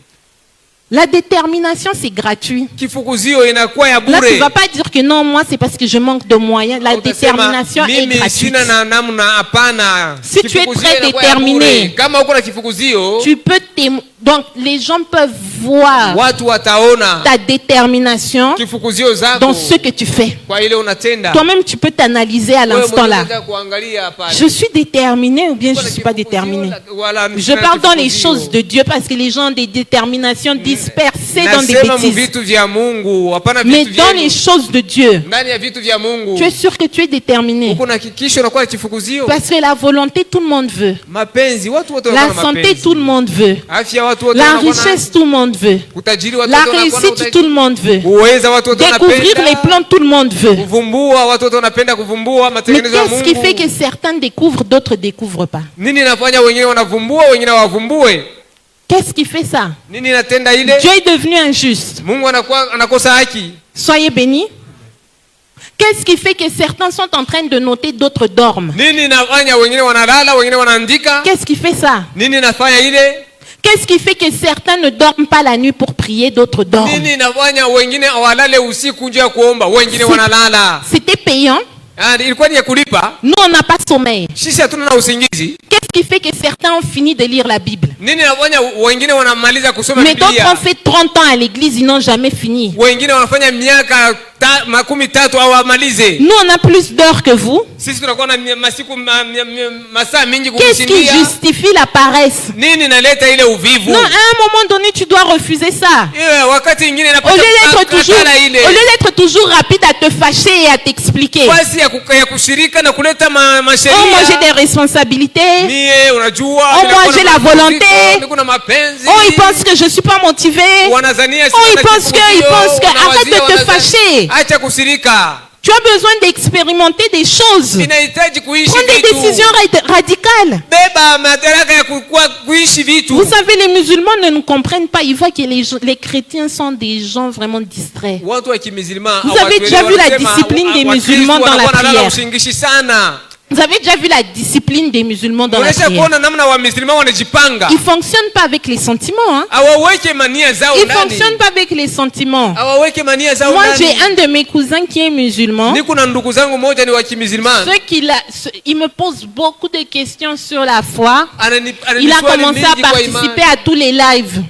La détermination, c'est gratuit. Kifukuzio inakuwa ya Là, tu ne bure. vas pas dire que non, moi, c'est parce que je manque de moyens. La Utasema, détermination est mimi gratuite. sina na namna, hapana. Si tu es Kifukuzio très inakuwa ya déterminé, bure. Kama uko na kifukuzio, Tu peux donc, les gens peuvent voir watu wataona ta détermination kifukuzio zako dans ce que tu fais. kwa ile unatenda. Toi-même, tu peux t'analyser à Wewe l'instant là. unaweza kuangalia pale. Je suis déterminé ou bien je ne suis pas Kifukuzio, déterminé. wala Je sina parle dans les kifukuzio. choses de Dieu parce que les gens ont des déterminations dispersées dans des Nasema mu bêtises. vitu vya Mungu, hapana Mais vitu dans vyenu. les choses de Dieu, Ndani ya vitu vya Mungu. tu es sûr que tu es déterminé. Uko na hakikisho unakuwa na kifukuzio. Parce que la volonté, tout le monde veut. Mapenzi, watu wote La wanakuwa na santé, mapenzi. tout le monde veut. Afya watu wote La wanakuwa na richesse, tout le monde veut. utajiri, watu La wote wanakuwa na réussite, tout le monde veut. uweza, watu wote Découvrir les wanapenda plans, tout le monde veut. kuvumbua, watu wote wanapenda kuvumbua Mais matengenezo ya qu'est-ce qui fait Mungu. que certains découvrent, d'autres ne découvrent pas? Nini inafanya wengine wanavumbua, wengine hawavumbue? Qu'est-ce qui fait ça? Nini inatenda ile? Dieu est devenu injuste. Mungu anakosa haki. Soyez bénis. Qu'est-ce qui fait que certains sont en train de noter, d'autres dorment? Nini inafanya wengine wanalala, wengine wanaandika? Qu'est-ce qui fait ça? Nini inafanya ile? Qu'est-ce qui fait que certains ne dorment pas la nuit pour prier, d'autres dorment? Nini inafanya wengine hawalale usiku nje ya kuomba, wengine wanalala? C'était payant. Ilikuwa ni ya kulipa. Nous, on n'a pas sommeil. Sisi hatuna na usingizi. Qu'est-ce qui fait que certains ont fini de lire la Bible? Nini inafanya wengine wanamaliza kusoma Mais d'autres Biblia? ont fait 30 ans à l'église, ils n'ont jamais fini. Wengine wanafanya miaka 13 hawamalize. Nous, on a plus d'heures que vous. Sisi tunakuwa na masiku masaa mingi Qu'est-ce qui kukushindia. justifie la paresse? Nini inaleta ile uvivu? Non, à un moment donné, tu dois refuser ça. Wakati ingine Au inapata lieu d'être kukatala ile. toujours rapide à te fâcher et à t'expliquer. Basi ya kushirika na kuleta Oh, moi j'ai masheria. des responsabilités. Mie unajua. Oh, ninakuwa moi, j'ai na la volonté. mapumziko, niko na mapenzi. Oh, ils pensent que je suis pas motivé. Wanazania Oh, sina ils pensent que, kifukuzio, arrête de te wanawazia, fâcher. acha kusirika. Tu as besoin d'expérimenter des choses. Inahitaji kuishi Prends des vitu. décisions radicales. Beba madaraka ya kuishi vitu. Vous savez, les musulmans ne nous comprennent pas. Ils voient que les chrétiens sont des gens vraiment distraits. Watu wa kimizilima Vous avez déjà vu la discipline des musulmans dans la prière? usingishi sana. Vous avez déjà vu la discipline des musulmans dans la Unaisha prière? kuona namna wa musulman wanajipanga. Ils ne fonctionnent pas avec les sentiments. Hein? Hawaweke mania zao Ils ne ndani. fonctionnent pas avec les sentiments. Hawaweke mania zao Moi, j'ai ndani. un de mes cousins qui est musulman. Niko na ndugu zangu moja ni wa kimizilman. Il me pose beaucoup de questions sur la foi. Anani Il a swali commencé à mingi kwa imani. participer à tous les lives.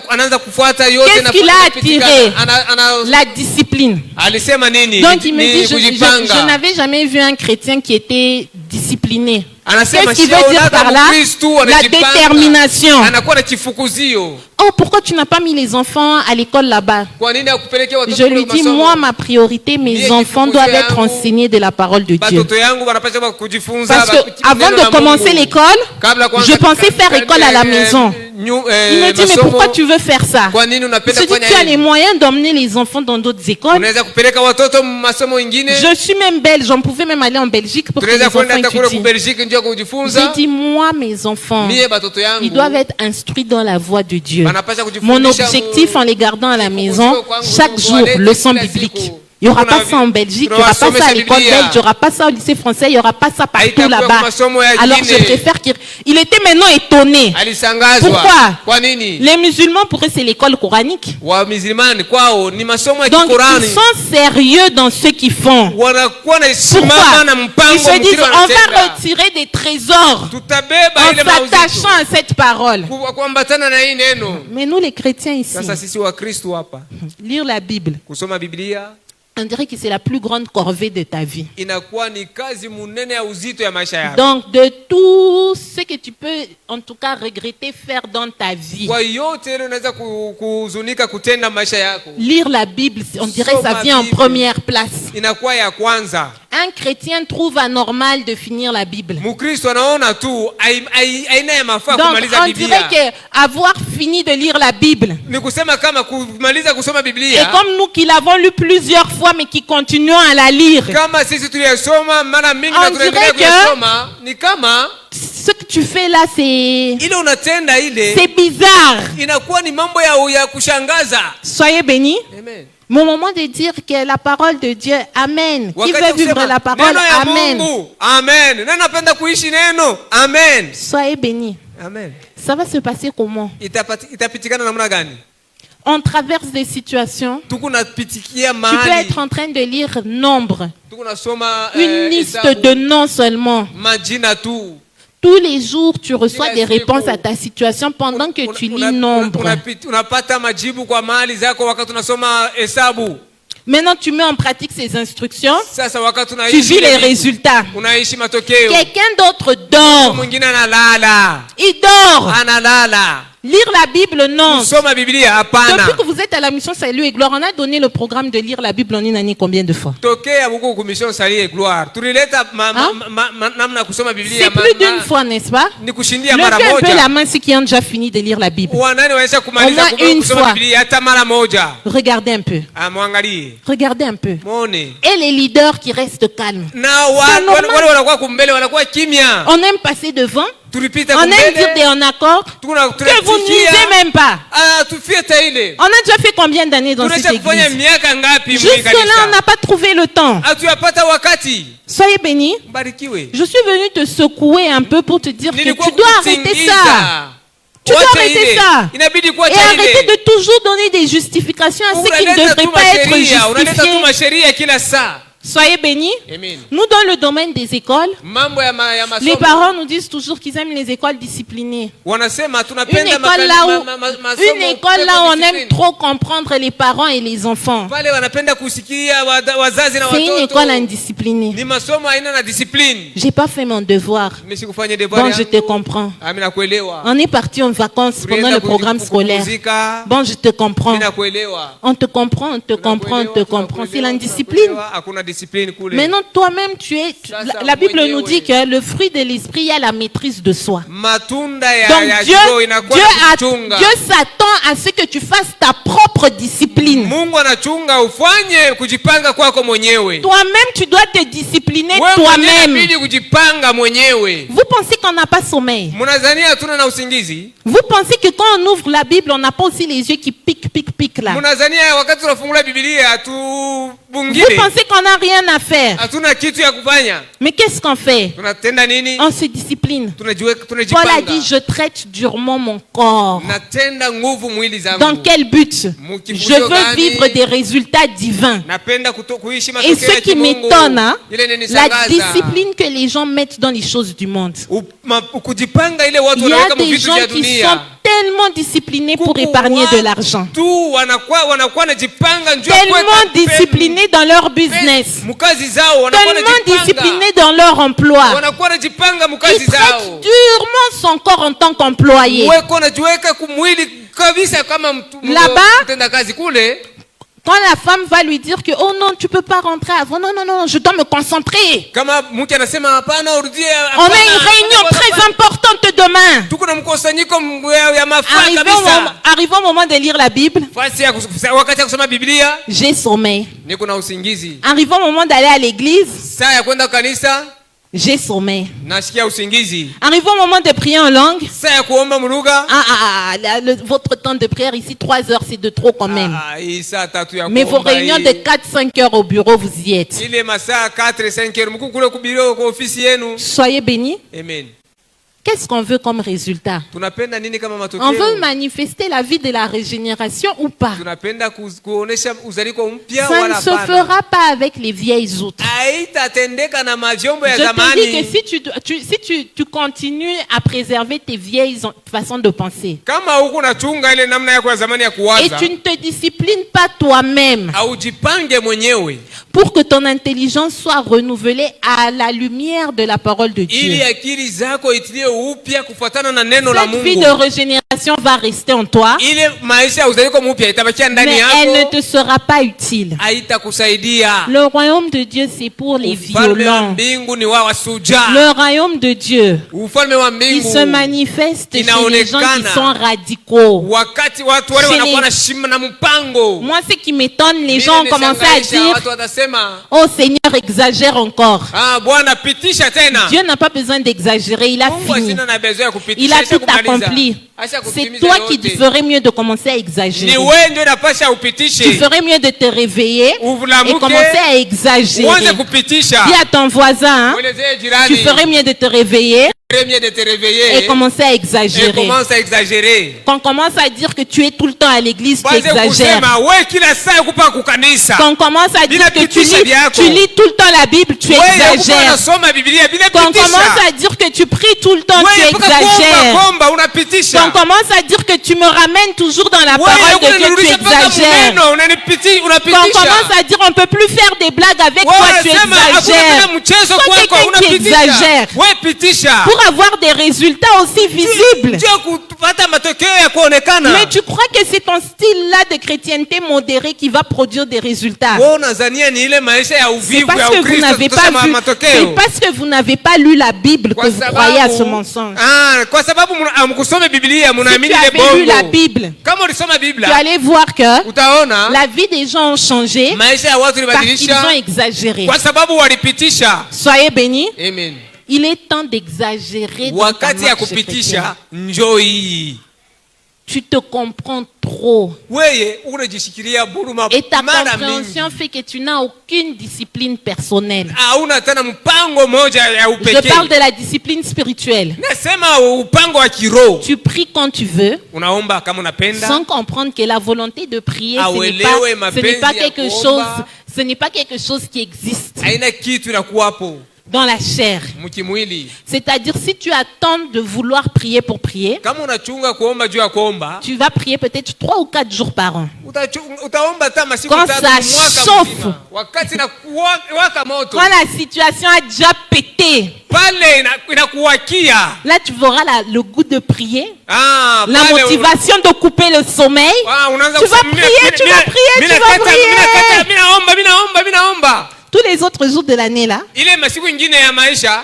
Anaanza kufuata yote Qu'est-ce na qui l'a kupitika. attiré? Ana La discipline. alisema nini? Donc il me Ni dit, je kujipanga. n'avais jamais vu un chrétien qui était discipliné. Anasema Qu'est-ce qu'il veut dire par là? La détermination. Anakuwa na kifukuzio. Oh, pourquoi tu n'as pas mis les enfants à l'école là-bas? Kwa nini hakupelekea watoto Je kule lui dis, masomo? moi, ma priorité, mes enfants doivent être enseignés de la parole de Dieu. Batoto yangu wanapaswa kujifunza. Parce que avant de commencer l'école, je pensais faire école à la maison. Il me dit, mais pourquoi tu veux faire ça? Kwa nini unapenda Je dis, kufanya tu as les hivi? moyens d'emmener les enfants dans d'autres écoles. Unaweza kupeleka watoto masomo ingine. Je suis même belge, on pouvait même aller en Belgique pour que les Tunaweza enfants kwenda hata kule ku étudient. Belgique ndio J'ai kujifunza. dit, moi, mes enfants, Mie batoto yangu. ils doivent être instruits dans la voie de Dieu. Wanapaswa kujifundisha Mon objectif en les gardant à la maison, chaque jour, leçon biblique. Il n'y aura pas ça en Belgique, il n'y aura pas ça à l'école belge, il n'y aura pas ça au lycée français, il n'y aura pas ça partout là-bas. Alors je préfère qu'il... Il était maintenant étonné. Alisangazwa. Pourquoi? Kwa nini? Les musulmans, pour eux, c'est l'école coranique. Wa mizimani kwao ni masomo ya Donc Kikorani. ils sont sérieux dans ce qu'ils font. Wanakuwa na simama Pourquoi? na Ils mpango se disent, mkili on va wanatenda. retirer des trésors Tutabeba en ile s'attachant mauzito. à cette parole. Kuambatana na hii neno. Mais nous, les chrétiens ici, Sasa sisi wa Kristo hapa lire la Bible, kusoma Biblia on dirait que c'est la plus grande corvée de ta vie. inakuwa ni kazi munene ya uzito ya maisha yako. Donc, de tout ce que tu peux, en tout cas, regretter faire dans ta vie, Kwa yote ile unaweza kuhuzunika kutenda maisha yako. lire la Bible, on dirait que ça vient en première place. Inakuwa ya kwanza. Un chrétien trouve anormal de finir la Bible. Mkristo anaona tu aina ya mafaa Donc, kumaliza on dirait Biblia. qu'avoir fini de lire la Bible, Ni kusema kama kumaliza kusoma et Biblia. comme nous qui l'avons lu plusieurs fois, mais qui continuons à la lire, Kama sisi tuliyasoma mara mingi On na tunaendelea dirait que- kuyasoma, ni kama ce que tu fais là, c'est ile unatenda ile bizarre. inakuwa ni mambo ya kushangaza. Soyez bénis. Amen. Mon moment de dire que la parole de Dieu, Amen. Qui Wakati veut vivre kusema, la parole, neno ya Amen. Mungu, amen. Nani napenda kuishi neno? Amen. Soyez bénis. Amen. Ça va se passer comment? Itapitikana namna gani? On traverse des situations. Tuko napitikia Tu peux mahali. être en train de lire nombre, Tuko nasoma une liste hesabu, de noms seulement. majina tu. Tous les jours, tu reçois Kila des siku. réponses à ta situation pendant que tu lis nombre. Unapata majibu kwa mahali zako wakati unasoma hesabu. Maintenant, tu mets en pratique ces instructions. Sasa wakati Tu unaishi vis les résultats. unaishi matokeo. Quelqu'un d'autre dort. Mwingine analala. Il dort. Analala. Lire la Bible, non. Kusoma Biblia hapana. Depuis que vous êtes à la mission Salut et Gloire, on a donné le programme de lire la Bible en une année combien de fois? Tokea huko kumission Salie et Gloire. Tulileta namna kusoma Biblia C'est plus d'une fois, n'est-ce pas? Ni kushindia Levez mara un peu la moja. main ceux qui ont déjà fini de lire la Bible. Wanani waisha kumaliza Au moins une kusoma fois. Biblia hata mara moja. Regardez un peu. Mwangalie. Regardez un peu. Muone. Et les leaders qui restent calmes. Na C'est normal. wale wanakuwa kumbele wanakuwa kimya. On aime passer devant. Tulipita On aime dire kumbele. des en accord que vous n'usez même pas. Tufieta ile. On a déjà fait combien d'années dans cette Tunaisha kufanya église? miaka ngapi Jusque-là, on n'a pas trouvé le temps. Hatuyapata wakati. Soyez bénis. Mbarikiwe. Je suis venue te secouer un peu pour te dire que Nilikuwa tu dois arrêter kutingiza. ça. Tu dois Wacha arrêter ile. ça. Inabidi Et kuacha arrêter ile. de toujours donner des justifications à ceux qui ne Unaleta tu devraient pas être masheria, unaleta tu justifiés. masheria kila saa. Soyez bénis. Amen. Nous, dans le domaine des écoles, Mambo ya masomo. les parents nous disent toujours qu'ils aiment les écoles disciplinées. Wanasema Une tunapenda école là où on aime trop comprendre les parents et les enfants. Pale wanapenda kusikia wazazi na C'est une watoto. école indisciplinée. Ni masomo haina na discipline. J'ai pas fait mon devoir. Mimi sikufanya devoir Bon, yangu. je te comprends. Mimi nakuelewa. On est parti en vacances pendant le programme scolaire. Kupumzika. Bon, je te comprends. Mimi nakuelewa. On te comprend, on te comprend, on te comprend. C'est l'indiscipline. Hakuna discipline kule. Maintenant, toi-même, la Bible nous dit que le fruit de l'esprit, il y a la maîtrise de soi. Matunda ya Donc ya Dieu, kiroho inakuwa na kuchunga. Dieu s'attend à ce que tu fasses ta propre discipline. Mungu anachunga ufanye kujipanga kwako mwenyewe. Toi-même, tu dois te discipliner Wewe mwenyewe toi-même. inabidi kujipanga mwenyewe. Vous pensez qu'on n'a pas sommeil? Mnadhania hatuna na usingizi? Vous pensez que quand on ouvre la Bible, on n'a pas aussi les yeux qui piquent là? Mnadhania wakati tunafungua Biblia Vous bungine? pensez qu'on n'a rien à faire? Hatuna kitu ya kufanya. Mais qu'est-ce qu'on fait? Tunatenda nini? On se discipline. Tunajipanga. Paul a dit, je traite durement mon corps. Natenda nguvu mwili zangu. Dans quel but? Je veux vivre des résultats divins. Napenda kuishi Et matokeo ce ya qui kimungu. m'étonne, hein, Ile la inanishangaza. discipline que les gens mettent dans les choses du monde. Kujipanga ile watu Il y a wanaweka des vitu gens vya qui sont dunia. tellement disciplinés pour Kuku épargner de watu l'argent. wanakuwa najipanga njoo Tellement disciplinés dans leur business. mkazi zao wanakuwa Tellement najipanga. disciplinés dans leur emploi. wanakuwa wanajipanga Ils mukazi traitent zao. durement son corps en tant qu'employé. Weko najiweka kumwili kabisa kama Là-bas, mtenda kazi kule. quand la femme va lui dire que oh non, tu peux pas rentrer avant, non, non, non, je dois me concentrer. Kama mke anasema hapana urudie, On a une réunion très importante demain. tuko na mkusanyiko ya mafaa Arrivons au moment de lire la Bible. wakati ya kusoma Biblia J'ai sommeil. niko na usingizi. Arrivons au moment d'aller à l'église. Saa ya kwenda kanisa J'ai sommeil. nasikia usingizi. Arrivons au moment de prier en langue. Saa ya kuomba mlugha Votre temps de prière ici, 3 heures, c'est de trop quand même. hii saa tatu ya Mais vos kuomba réunions hii. de 4-5 heures au bureau, vous y êtes. Ile masaa 4-5 mko kule kubiro kwa ofisi yenu. Soyez bénis. Amen. Qu'est-ce qu'on veut comme résultat? Tunapenda nini kama matokeo? On veut manifester la vie de la régénération ou pas? Tunapenda kuonesha uzaliko mpya Ça ne wala se hapana? fera pas avec les vieilles outres. Haitatendeka na mavyombo ya Je te zamani. dis que si tu continues à préserver tes vieilles façons de penser Kama huko nachunga ile namna yako ya zamani ya et kuwaza, tu ne te disciplines pas toi-même aujipange mwenyewe pour que ton intelligence soit renouvelée à la lumière de la parole de Dieu, ili akili zako itilie upya kufuatana na neno la cette vie Mungu. de régénération va rester en toi, Ile maisha ya uzaliko mpya itabakia ndani mais elle ne yako, te sera pas utile. haitakusaidia. Le royaume de Dieu, c'est pour les Ufalme wa violents. mbingu ni wa wasuja. Le royaume de Dieu, Ufalme wa il mbingu se manifeste chez les gens qui inaonekana sont radicaux. wakati watu wale Chez wanakuwa les- na shima na mpango. Moi, ce qui m'étonne, les Mimi gens ont commencé à nishangaisha, dire, watu watasema, oh Seigneur, exagère encore. Bwana pitisha tena. Dieu n'a pas besoin d'exagérer, il a Mungu fini. asina na besoin ya kupitisha, Il a asha tout kumaliza. accompli. Asha C'est kutimiza toi qui yote. ferais mieux de commencer à Ni exagérer. wewe ndio unapasha upitishe. Tu ferais mieux de te réveiller et Uvulamuke, commencer à exagérer. uanze kupitisha. Dis à ton voisin, hein, Mwelezee tu jirani, ferais mieux de te réveiller premier de te réveiller et commencer à et exagérer. commence à exagérer. Quand on commence à dire que tu es tout le temps à l'église, tu Kwanza exagères. kusema wewe kila saa kupa kukanisa. Quand on commence à dire que Binapitisha byako. tu lis tout le temps la Bible, tu Wewe kupa exagères. unasoma Biblia bila Quand on commence pitisha. à dire que tu pries tout le temps, tu Wewe mpaka exagères. kuomba unapitisha. Quand on commence à dire que tu me ramènes toujours dans la parole de Dieu, tu exagères. Quand on commence à dire on ne peut plus faire des blagues avec toi, tu exagères. Toi, quelqu'un qui exagère. Pour avoir des résultats aussi visibles. Mais tu crois que c'est ton style-là de chrétienté modérée qui va produire des résultats? C'est parce que vous n'avez pas vu, c'est parce que vous n'avez pas lu la Bible que vous croyez à ce mensonge. Si tu avais lu la Bible, tu allais voir que la vie des gens ont changé parce qu'ils ont exagéré. Soyez bénis. Amen. Il est temps d'exagérer dans ta Wakati ya marche kupitisha chrétienne. njoo hii. Tu te comprends trop. Wewe unajishikilia buruma Et ta mara compréhension mingi. fait que tu n'as aucune discipline personnelle. Hauna tena mpango moja ya Je upekee. parle de la discipline spirituelle. Nasema upango wa kiroho. Tu pries quand tu veux, Unaomba kama unapenda. sans comprendre que la volonté de prier, ce n'est Auelewe pas mapenzi ya quelque kuomba. chose, ce n'est pas quelque chose qui existe Haina kitu inakuwapo dans la chair. mkimwili. C'est-à-dire, si tu attends de vouloir prier pour prier, Kama unachunga kuomba juu ya kuomba, tu vas prier peut-être 3 ou 4 jours par an. utaomba hata masiku Quand tatu ça mwaka chauffe. mzima. Wakati waka moto. Quand la situation a déjà pété, Pale inakuwakia. là tu verras le goût de prier, La la motivation de couper le sommeil. Tu vas prier, tu vas prier, tu vas prier. Minaomba. Tous les autres jours de l'année là, Ile masiku ingine ya maisha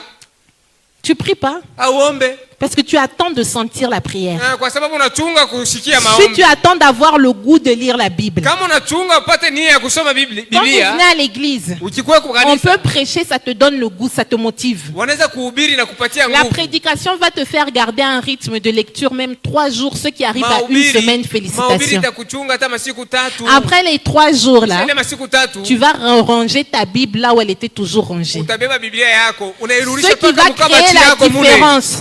tu pries pas auombe. parce que tu attends de sentir la prière. Kwa sababu unachunga kushikia Si maombi. tu attends d'avoir le goût de lire la Bible. Kama unachunga upate nia ya kusoma Quand vous Biblia, venez à l'église, ukikuwa kwa on kanisa, peut prêcher, ça te donne le goût, ça te motive. wanaweza kuhubiri na kupatia La nguvu. prédication va te faire garder un rythme de lecture, même 3 jours, ceux qui arrivent à une semaine, Mahubiri félicitations. itakuchunga hata masiku tatu. Après les 3 jours là, Ile masiku tatu, tu vas ranger ta Bible là où elle était toujours rangée. utabeba Biblia yako, unairudisha Ce qui paka va mkabati créer la yako mule. différence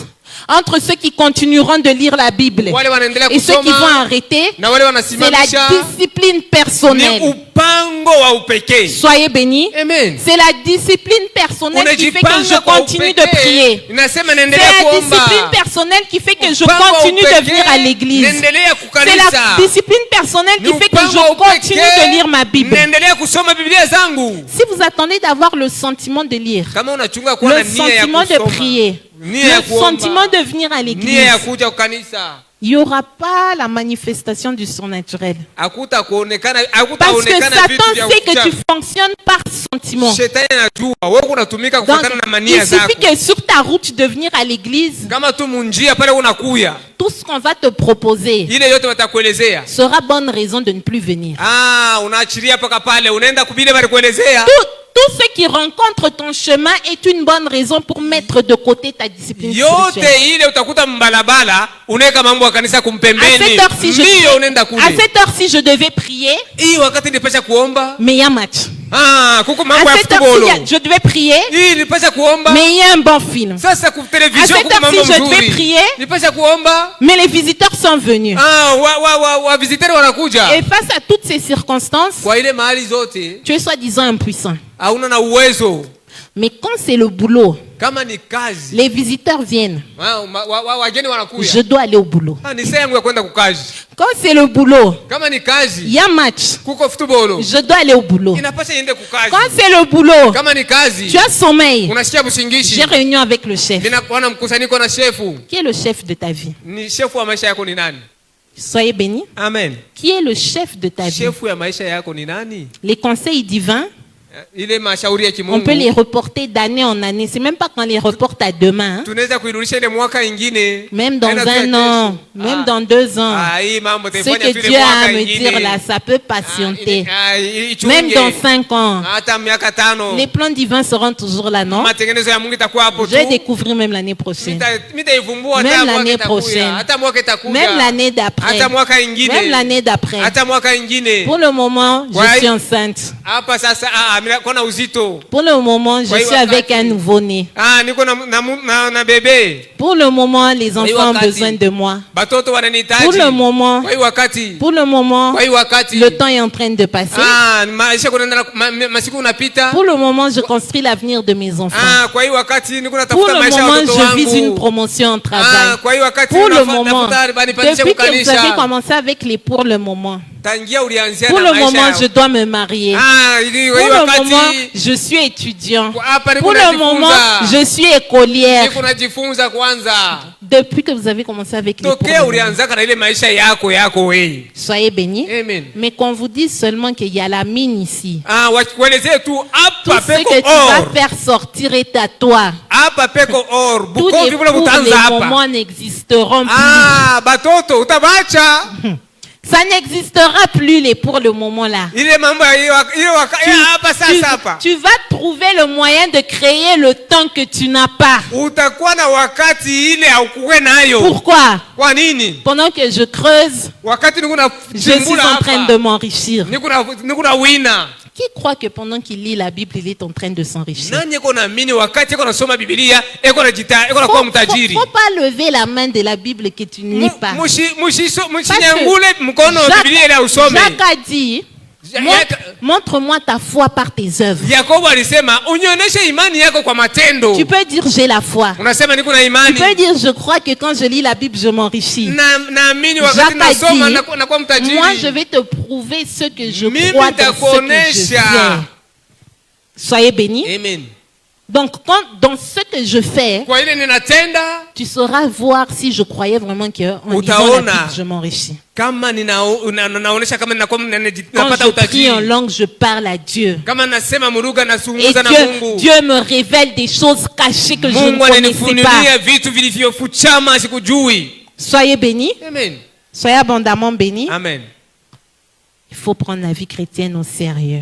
entre ceux qui continueront de lire la Bible Wale wanaendelea et ceux qui vont kusoma arrêter, na wale c'est wanasimamisha la discipline ni personnelle. upande mpango wa upekee. Soyez bénis. Amen. C'est la discipline personnelle qui fait que je Unajipanga kwa continue de upekee. prier. Inasema C'est naendelea la kuomba. discipline personnelle qui fait que je Mpango wa continue de upekee, venir à l'église. naendelea C'est kukanisa. la discipline personnelle qui Ni fait que mpango wa je upekee, continue de lire ma Bible. naendelea kusoma Biblia zangu. Si vous attendez d'avoir le sentiment de lire, Kama unachunga kuwa na le nia ya sentiment de kusoma, prier, nia ya le kuomba, sentiment de venir à nia l'église, ya kuja kukanisa, il n'y aura pas la manifestation du surnaturel. Parce que hakutaonekana Satan vitu vya sait que tu uchawi. fonctionnes par sentiment. Shetani anajua wewe unatumika Donc, kufuatana na il mania zako. suffit que sur ta route de venir à l'église, Kama tu munjia pale unakuya, tout ce qu'on va te proposer ile yote watakuelezea. sera bonne raison de ne plus venir. Unaachilia paka pale unaenda kubile bali kuelezea. Tout ce qui rencontre ton chemin est une bonne raison pour mettre de côté ta discipline Yote spirituelle. ile utakuta mbalabala unaweka mambo ya kanisa À kumpembeni. cette heure-ci, Ndio unaenda kule. je devais prier, Hii wakati nipasha kuomba. mais il y a un match. Kuko À mambo ya cette futbolo. heure-ci, je devais prier, Hii nipasha kuomba. mais il y a un bon film. Sasa ku À television cette kuko mambo heure-ci, je devais mzuri. prier, Nipasha kuomba. mais les visiteurs sont venus. Wa visiteurs wanakuja. Et face à toutes ces circonstances, Kwa ile mahali zote tu es soi-disant impuissant. hauna na uwezo. Mais quand c'est le boulot, Kama ni kazi. les visiteurs viennent. Wageni wanakuja. Je dois aller au boulot. Ni saa yangu ya kwenda kukazi. Quand c'est le boulot, Kama ni il kazi. y a un match. Kuko futbolo. Je dois aller au boulot. Inapasha iende kukazi. Quand c'est le boulot, Kama ni kazi. tu as sommeil. Unasikia J'ai busingishi. réunion avec le chef. Wana mkusanyiko na shefu. Qui est le chef de ta vie? Ni shefu wa maisha yako ni nani? Soyez bénis. Amen. Qui est le chef de ta vie? Shefu ya maisha yako ni nani? Les conseils divins, Ile mashauri ya on peut les kimungu. reporter d'année en année. C'est même pas qu'on les reporte à demain. Hein. Tunaweza kuirudisha ile mwaka ingine. Même dans Haina tu ya un an, kesho. même dans 2 ans. Hii mambo Ce taifanya que tu ile Dieu a mwaka à me ingine. dire là, ça peut patienter. Ichunge. Même dans 5 ans. Hata miaka 5. Les plans divins seront toujours là, non? Matengenezo ya Mungu itakuwa hapo Je tu. vais découvrir même l'année prochaine. Mitaivumbua Même hata mwaka l'année itakuja. prochaine. Hata mwaka itakuja. Même l'année d'après. Hata mwaka ingine. Même l'année d'après. Hata mwaka ingine. Pour le moment, je Ouais. suis enceinte. Hapa sasa kuna uzito. Pour le moment, je Ouais, suis avec wakati. un nouveau-né. Niko na bebe. Pour le moment, les enfants ont wakati. besoin de moi. Batoto wananihitaji. Pour le moment, Kwa hii wakati. pour le moment, Kwa hii wakati. le temps est en train de passer. Maisha kunaenda masiku unapita. Pour le moment, je construis l'avenir de mes enfants. Kwa hii wakati niko Pour natafuta le maisha ya moment, watoto je vise une wangu. promotion en travail. Kwa hii wakati Pour le moment, nafuta banipandishe depuis que vous avez kukanisha. commencé avec les pour le moment, Tangia ulianzia pour na le moment, maisha. je dois me marier. Ili Pour hii le moment, wakati je suis étudiant. hapa niko Pour le najifunza. moment, je suis écolière. Niko najifunza kwanza. Depuis que vous avez commencé avec les pour le Tokea moment. ulianzaka na ile maisha yako wewe. Soyez bénis. Amen. Mais qu'on vous dise seulement qu'il y a la mine ici. Wakuelezee tu Tout hapa ce peko que tu vas or. faire sortir est à toi. Hapa peko or. Tous les Bukovi bula pour butanza les hapa. moments n'existeront plus. Batoto utabacha. Ça n'existera plus les pour le moment là. Ile mambo ya hiyo hapa sasa hapa. Tu vas trouver le moyen de créer le temps que tu n'as pas. Utakuwa na wakati ile haukuwe nayo. Pourquoi? Kwa nini? Pendant que je creuse, Wakati niko na je suis chimbula en train hapa. de m'enrichir. Niko na wina. Qui croit que pendant qu'il lit la Bible, il est en train de s'enrichir? Nani eko naamini wakati eko nasoma Biblia eko nakuwa mtajiri? Faut pas lever la main de la Bible que tu ne lis pas. Msinyangule mkono wa Biblia ile usome. Jacques a dit, montre-moi ta foi par tes œuvres. Yakobo alisema unionyeshe imani yako kwa matendo. Tu peux dire j'ai la foi. Unasema niko na Tu imani. peux dire je crois que quand je lis la Bible, je m'enrichis. Naamini wakati Jacques a nasoma dit, nakuwa mtajiri. moi je vais te prouver ce que je Mimi crois dans ce que je nitakuonesha. fais. Soyez bénis. Amen. Donc dans ce que je fais, Kwa ile ninatenda tu sauras voir si je croyais vraiment que en lisant la Utaona. Bible, je m'enrichis. kama naonesha kama Quand napata je prie en utajiri. langue, je parle à Dieu. Kama nasema mulugha Et nasungumza na Dieu, Mungu. Dieu me révèle des choses cachées que je ne Mungu connaissais pas. ananifunulia vitu vilivyofuchama sikujui. Soyez bénis. Amen. Soyez abondamment bénis. Amen. Il faut prendre la vie chrétienne au sérieux.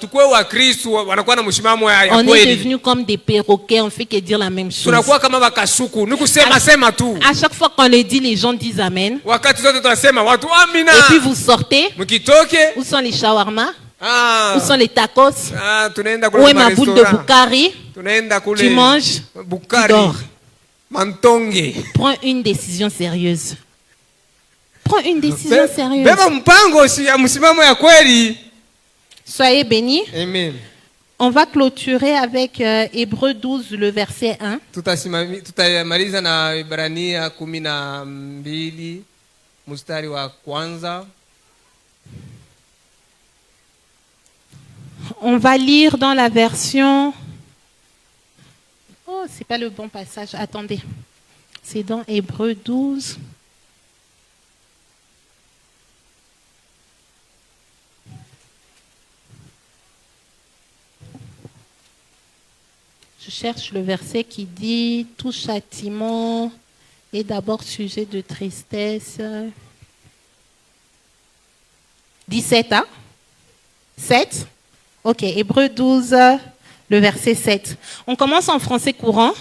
Tukue wa Kristo wanakuwa na mshimamo ya On est kweli. devenus comme des perroquets, on fait que dire la même chose. Tunakuwa kama bakasuku, ni kusema sema tu. À chaque fois qu'on le dit, les gens disent Amen. Wakati zote tunasema watu amina. Et puis vous sortez. Mkitoke, Où sont les shawarma? Où sont les tacos? Tunaenda Où est kule ma boule de Bukhari? Tunaenda kule. Tu manges, Bukhari. tu dors. Mantonge. Prends une décision sérieuse. Prends une décision sérieuse. Beba mpango ya msimamo ya kweli. Soyez bénis. Amen. On va clôturer avec Hébreux 12, le verset 1. Tutamaliza na Ibrania 12 mstari wa kwanza. On va lire dans la version... Oh, c'est pas le bon passage. Attendez. C'est dans Hébreux 12. Je cherche le verset qui dit « Tout châtiment est d'abord sujet de tristesse. » 17, hein? 7? Ok, Hébreux 12, le verset 7. On commence en français courant.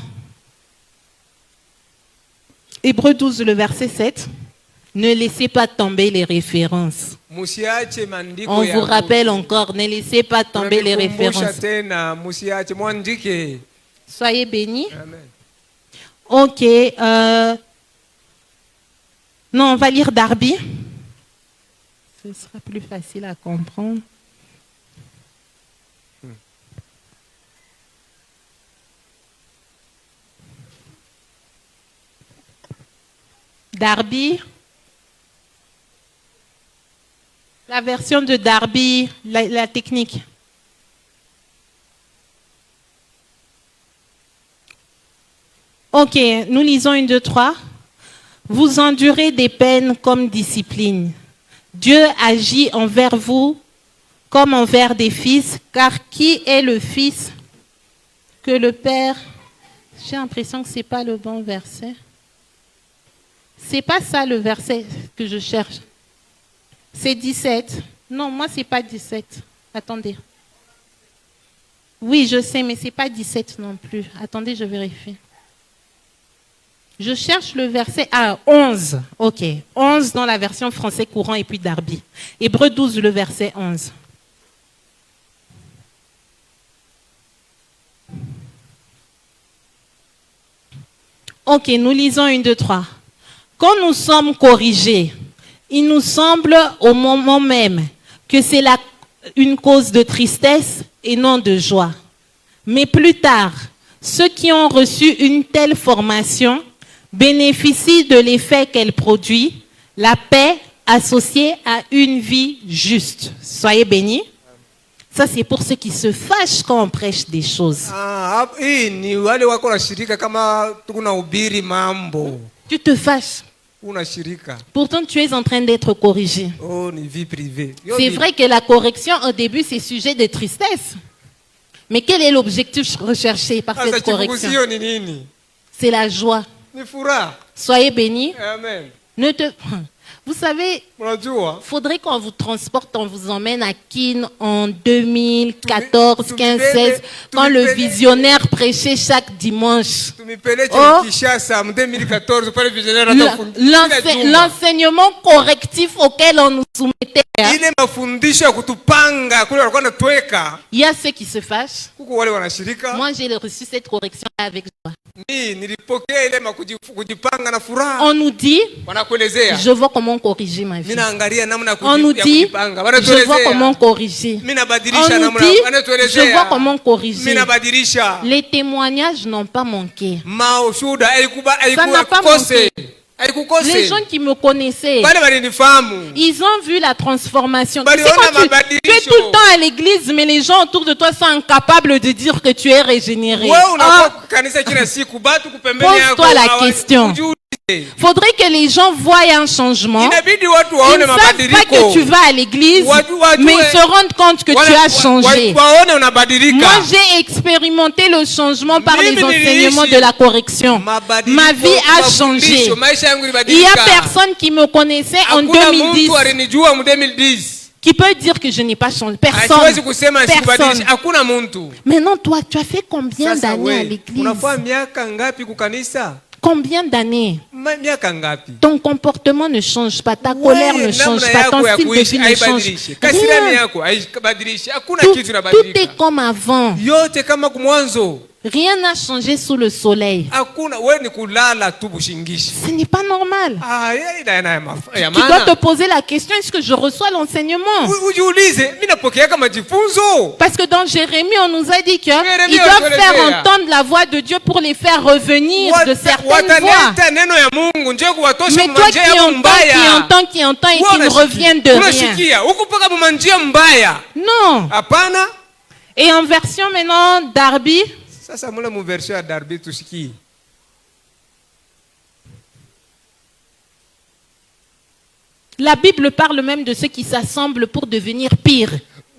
Hébreux 12, le verset 7. Ne laissez pas tomber les références. On vous rappelle encore, ne laissez pas tomber les références. Soyez bénis. Amen. Ok. Non, on va lire Darby. Ce sera plus facile à comprendre. Darby. La version de Darby, la technique. Ok, nous lisons 1, 2, 3. Vous endurez des peines comme discipline. Dieu agit envers vous comme envers des fils, car qui est le fils que le Père? J'ai l'impression que ce n'est pas le bon verset. Ce n'est pas ça le verset que je cherche. C'est 17. Non, moi, ce n'est pas 17. Attendez. Oui, je sais, mais ce n'est pas 17 non plus. Attendez, je vérifie. Je cherche le verset 11. Ok. 11 dans la version français courant et puis Darby. Hébreux 12, le verset 11. Ok, nous lisons 1, 2, 3. Quand nous sommes corrigés, il nous semble au moment même que c'est une cause de tristesse et non de joie. Mais plus tard, ceux qui ont reçu une telle formation bénéficient de l'effet qu'elle produit, la paix associée à une vie juste. Soyez bénis. Ça, c'est pour ceux qui se fâchent quand on prêche des choses. Tu te fâches. Pourtant, tu es en train d'être corrigé. C'est vrai que la correction, au début, c'est sujet de tristesse. Mais quel est l'objectif recherché par cette correction? C'est la joie. Soyez bénis. Amen. Vous savez, il faudrait qu'on vous transporte, on vous emmène à Kin en 2014, 15, 16, quand le visionnaire prêchait chaque dimanche. L'enseignement correctif auquel on nous soumettait. Il y a ceux qui se fâchent. Moi, j'ai reçu cette correction avec joie. On nous dit, je vois comment corriger ma vie. On nous dit, je vois comment corriger. On nous dit, je vois comment corriger. Les témoignages n'ont pas manqué. Ça n'a pas manqué. Les gens qui me connaissaient, ils ont vu la transformation. Tu sais, quand tu es tout le temps à l'église, mais les gens autour de toi sont incapables de dire que tu es régénéré. Pose-toi la question. Faudrait que les gens voient un changement. Ils ne savent pas que tu vas à l'église, mais ils se rendent compte que tu as changé. Moi, j'ai expérimenté le changement par les enseignements de la correction. Ma vie a changé. Il y a personne qui me connaissait en 2010 qui peut dire que je n'ai pas changé. Personne. Maintenant, toi, tu as fait combien d'années à l'église? Combien d'années? Ton comportement ne change pas, ta colère ne change pas, ton style de vie ne change rien. Tout est comme avant. Rien n'a changé sous le soleil. Hakuna, wewe ni kulala tu bushingishi. Ce n'est pas normal. Ya Tu dois maana. te poser la question, est-ce que je reçois l'enseignement? Ujiulize, mimi napokea kama majifunzo. Parce que dans Jérémie, on nous a dit qu'ils Jérémie, doivent on faire te le dit, entendre la voix de Dieu pour les faire revenir de certaines voix. Wataleta neno ya Mungu nje kuwatosha Mais toi mmanjia ya qui entends et qui ne reviennent de rien. Unashikia, huko paka mmanjia mbaya. Non. Hapana. Et en version maintenant Darby, Sasa mula mu version ya Darby tusikie. la Bible parle même de ceux qui s'assemblent pour devenir pires.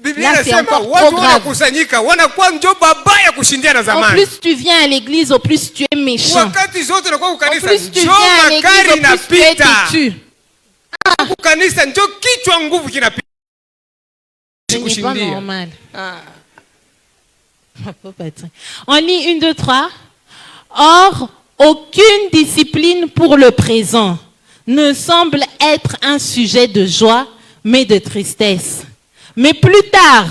Biblia Là, c'est inasema encore watu trop grave. wanakusanyika wanakuwa njo babaya kushindia na Au zamani. plus tu viens à l'église, au plus tu es méchant. Wakati zote unakuwa Au kukanisa plus tu njo viens à l'église, makari au plus tu es inapita. têtu. Kukanisa njo kichwa nguvu kinapita. Ce n'est pas Kushindia. normal. On lit 1, 2, 3. Or, aucune discipline pour le présent ne semble être un sujet de joie, mais de tristesse. Mais plus tard,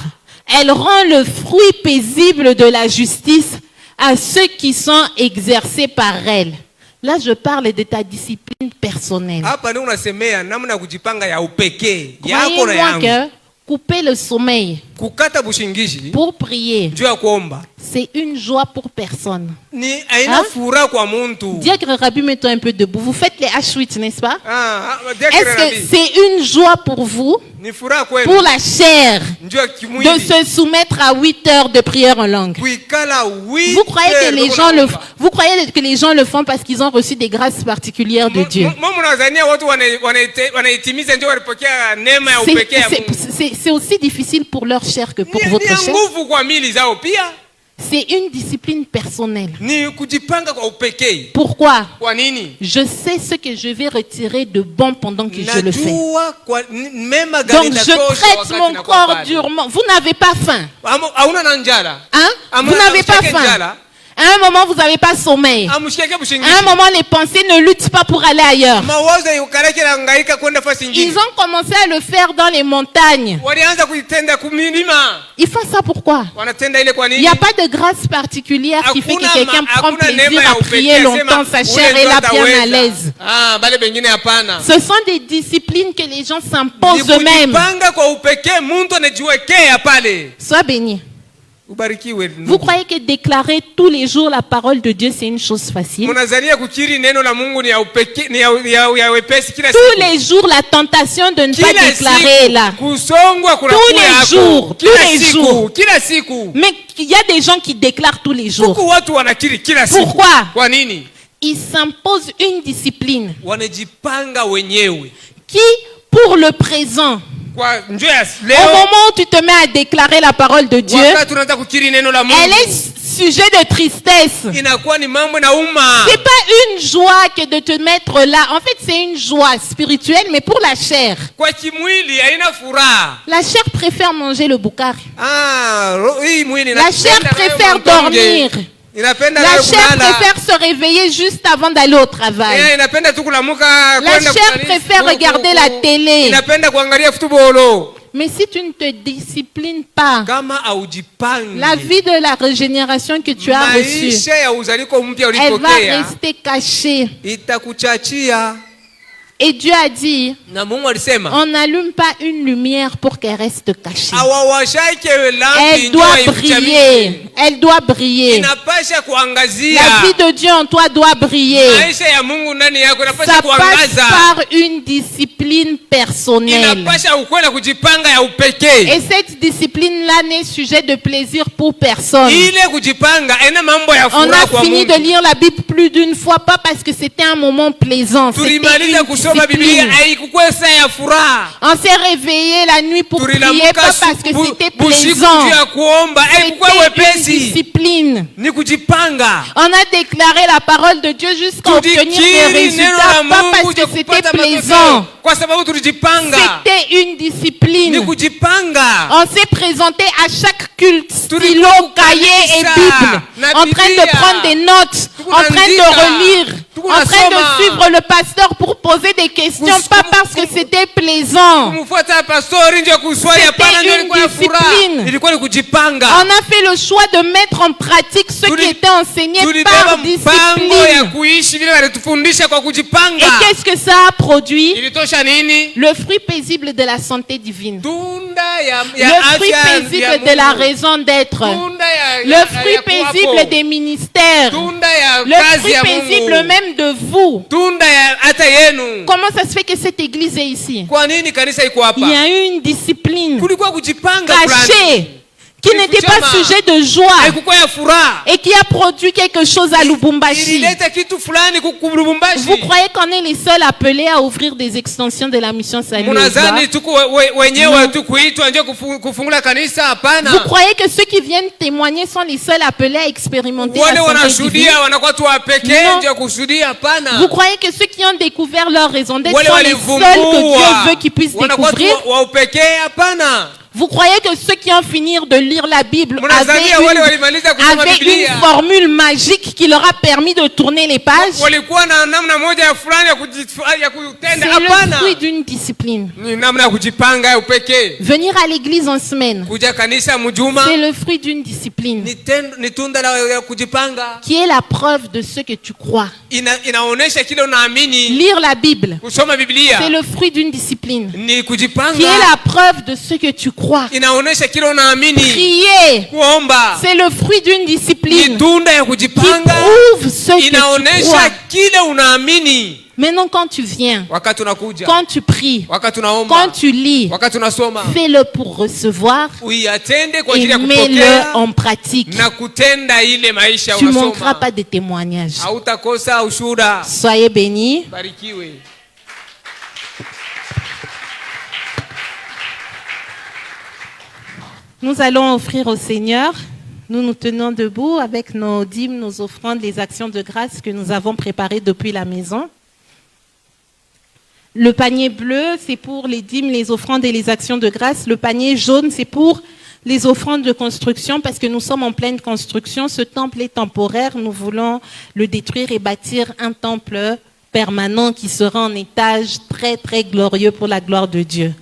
elle rend le fruit paisible de la justice à ceux qui sont exercés par elle. Là, je parle de ta discipline personnelle. Hapa ni unasemea namna kujipanga ya upekee yako na Croyez-moi yangu. que couper le sommeil Kukata bushingishi pour prier, juu ya kuomba c'est une joie pour personne. ni aina Hein? furaha kwa muntu. Diacre Rabbi, mets-toi un peu debout. Vous faites les H8, n'est-ce pas? Diacre Est-ce que Rabbi, c'est une joie pour vous, ni furaha kwenu pour la chair, njoo ya de kimwili se soumettre à 8 heures de prière en langue? kuikala Vous croyez que les gens le font parce qu'ils ont reçu des grâces particulières de Dieu? mnazania watu wanaitimiza ndio walipokea neema ya upekee ya Mungu. C'est aussi difficile pour leur chair que pour Ni votre ya chair. nguvu kwa mili zao pia C'est une discipline personnelle. ni kujipanga kwa upekee. Pourquoi? Kwa nini? Je sais ce que je vais retirer de bon pendant que je le fais. Najua kwa mema gani Donc je itatosha traite wakati mon nakuwa corps pale. durement. Vous n'avez pas faim. Hauna na njala. Hein? Vous n'avez pas faim. À un moment, vous n'avez pas sommeil. Amushike À bushingishi. un moment, les pensées ne luttent pas pour aller ailleurs. Mawazo yukareke na hangaika kwenda fasi nyingine. Ils ont commencé à le faire dans les montagnes. Walianza kuitenda kumilima. Ils font ça pourquoi? Wanatenda ile kwa Il nini? n'y a pas de grâce particulière qui fait que quelqu'un prend Hakuna plaisir neema à ya upekee, prier longtemps, sema, sa chair ule est là ndio bien à ataweza. l'aise. Bale bengine hapana. Ce sont des disciplines que les gens s'imposent Ni eux-mêmes. kujipanga kwa upekee mtu anajiwekea pale. Sois béni. Ubarikiwe. Vous croyez que déclarer tous les jours la parole de Dieu, c'est une chose facile? Mnazania kukiri neno la Mungu ni ya upekee, ni ya wepesi kila Tous siku. les jours, la tentation de ne pas Kila déclarer est là. siku kusongwa kuna Tous kula les yako. jours, Kila tous les siku, jours. kila siku. Mais il y a des gens qui déclarent tous les jours. Huku watu wanakiri kila siku. Pourquoi? Kwa nini? Ils s'imposent une discipline Wanajipanga wenyewe. qui, pour le présent, Kwa njoo ya au leo moment où tu te mets à déclarer la parole de Dieu, wakati tunaanza kukiri neno la Mungu. elle est sujet de tristesse. Inakuwa ni mambo na uma. C'est pas une joie que de te mettre là. En fait, c'est une joie spirituelle, mais pour la chair. Kwa kimwili haina furaha. La chair préfère manger le boukari. Hii mwili La inapenda chair nayo préfère mtonge. dormir. Inapenda La nayo chair kulala. préfère se réveiller juste avant d'aller au travail. Inapenda tu kulamuka La kwenda chair kukanisa, préfère regarder la télé. Inapenda kuangalia futubolo. Mais si tu ne te disciplines pas, Kama haujipangi, la vie de la régénération que tu as reçue, maisha ya uzaliko mpya elle va ulipokea rester cachée. itakuchachia. Et Dieu a dit, Na Mungu alisema on n'allume pas une lumière pour qu'elle reste cachée. awawashake lampi Elle doit njoo ifiche briller. Elle doit briller. inapasha kuangazia. La vie de Dieu en toi doit briller. Maisha ya Mungu ndani yako inapasha Ça passe kuangaza. par une discipline personnelle. Inapasha ukwenda kujipanga ya upekee. Et cette discipline-là n'est sujet de plaisir pour personne. Ile kujipanga ina mambo ya On furaha a kwa fini Mungu. de lire la Bible plus d'une fois, pas parce que c'était un moment plaisant. C'était Tulimaliza une kusoma Biblia discipline. haikukuwa saa ya furaha. On s'est réveillé la nuit pour prier, pas parce que c'était busiku plaisant. juu ya kuomba haikukuwa C'était une wepesi. discipline. Ni kujipanga. On a déclaré la parole de Dieu jusqu'à obtenir des Tudikiri neno résultats, la pas Mungu parce que ja c'était kupata matokeo. plaisant. Kwa sababu tulijipanga. C'était une Ni discipline. kujipanga. On s'est présenté à chaque culte, stylo, Tulikuwa cahier et kanisa, Bible, na en train de Biblia. prendre des notes, en train de relire, en train de suivre le pasteur pour poser des questions, pas parce que c'était plaisant. Kumfuata pastori ndio kuswali, hapana, ndio ilikuwa ya furaha, ilikuwa ni kujipanga. On a fait le choix de mettre en pratique ce qui était enseigné par discipline. Ya kuishi vile walitufundisha kwa kujipanga. Et qu'est-ce que ça a produit? Ilitosha nini? Le fruit paisible de la santé divine. Tunda ya le fruit paisible de la raison d'être. Le fruit paisible des ministères. Le fruit paisible même de vous. Comment ça se fait que cette église est ici? Il y a eu une discipline cachée qui n'était pas sujet de joie et qui a produit quelque chose à Lubumbashi. Vous croyez qu'on est les seuls appelés à ouvrir des extensions de la mission Salut? Vous croyez que ceux qui viennent témoigner sont les seuls appelés à expérimenter la santé divine? Non. Vous croyez que ceux qui ont découvert leur raison d'être sont les seuls que Dieu veut qu'ils puissent découvrir? Vous croyez que ceux qui ont fini de lire la Bible avaient une formule magique qui leur a permis de tourner les pages? C'est le fruit d'une discipline. Venir à l'église en semaine, c'est le fruit d'une discipline qui est la preuve de ce que tu crois. Lire la Bible, c'est le fruit d'une discipline qui est la preuve de ce que tu crois. Prier, c'est le fruit d'une discipline qui prouve ce que tu crois. Maintenant, quand tu viens, quand tu pries, quand tu lis, fais-le pour recevoir et mets-le en pratique. Tu ne manqueras pas de témoignages. Soyez bénis. Nous allons offrir au Seigneur. Nous nous tenons debout avec nos dîmes, nos offrandes, les actions de grâce que nous avons préparées depuis la maison. Le panier bleu, c'est pour les dîmes, les offrandes et les actions de grâce. Le panier jaune, c'est pour les offrandes de construction parce que nous sommes en pleine construction. Ce temple est temporaire. Nous voulons le détruire et bâtir un temple permanent qui sera en étage très, très glorieux pour la gloire de Dieu.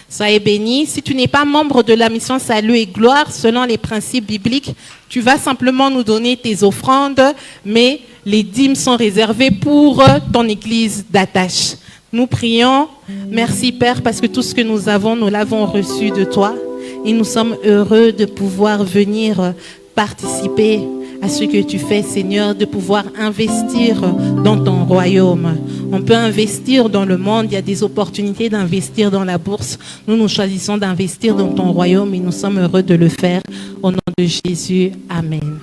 Soyez bénis. Si tu n'es pas membre de la mission Salut et Gloire, selon les principes bibliques, tu vas simplement nous donner tes offrandes, mais les dîmes sont réservées pour ton église d'attache. Nous prions. Merci Père, parce que tout ce que nous avons, nous l'avons reçu de toi. Et nous sommes heureux de pouvoir venir participer à ce que tu fais, Seigneur, de pouvoir investir dans ton royaume. On peut investir dans le monde, il y a des opportunités d'investir dans la bourse. Nous choisissons d'investir dans ton royaume et nous sommes heureux de le faire. Au nom de Jésus, Amen.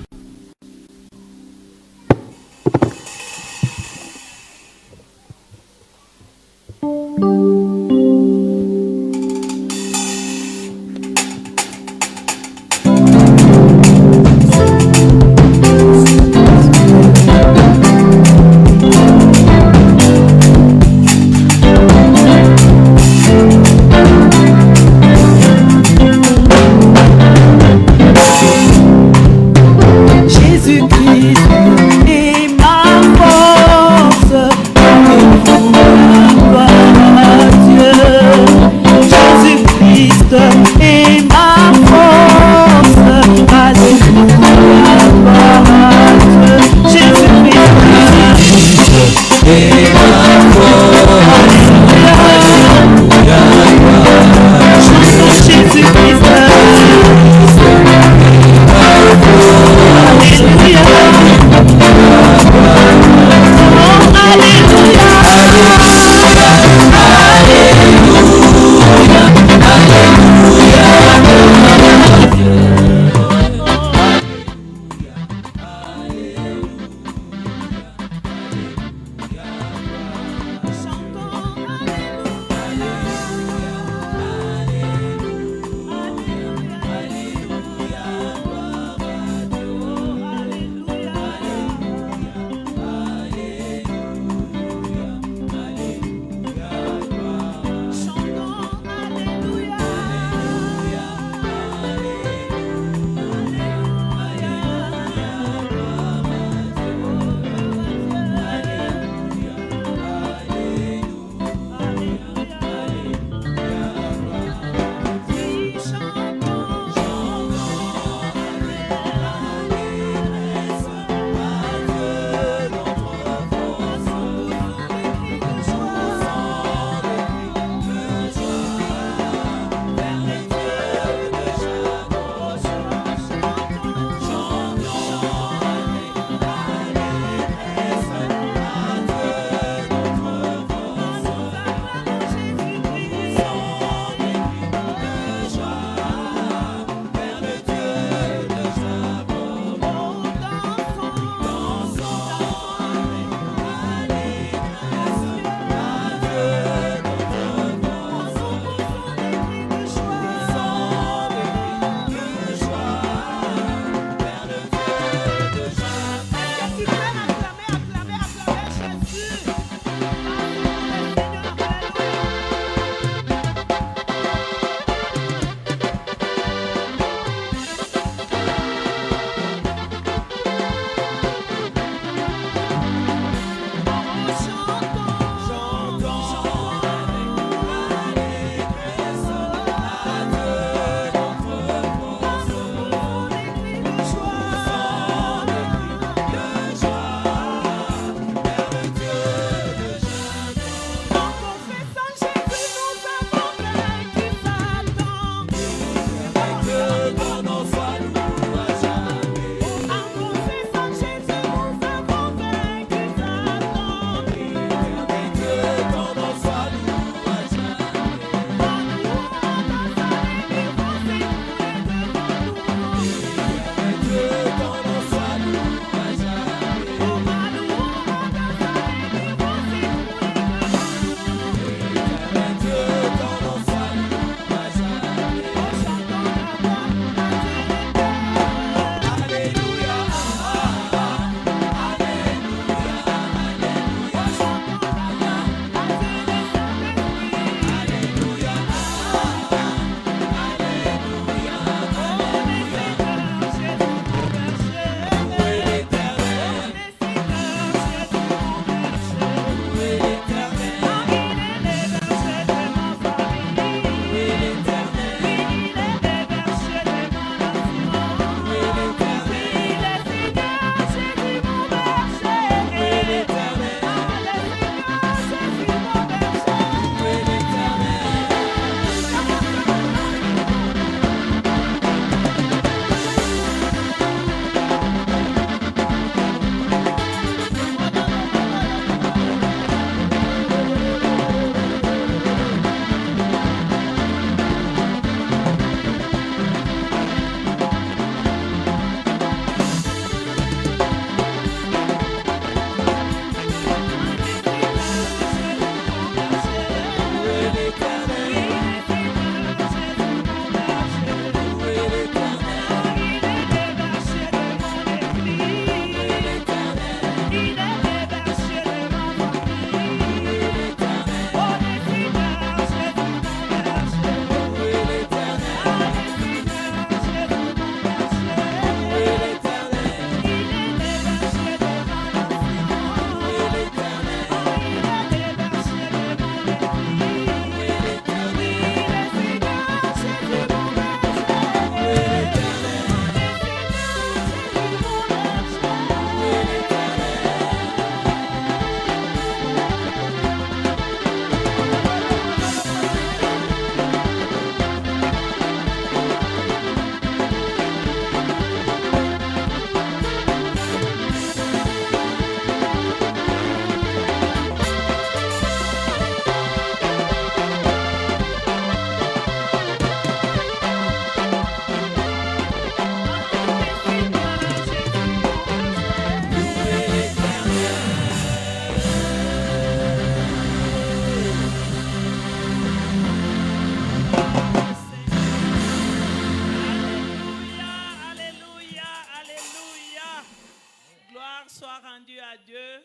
à Dieu.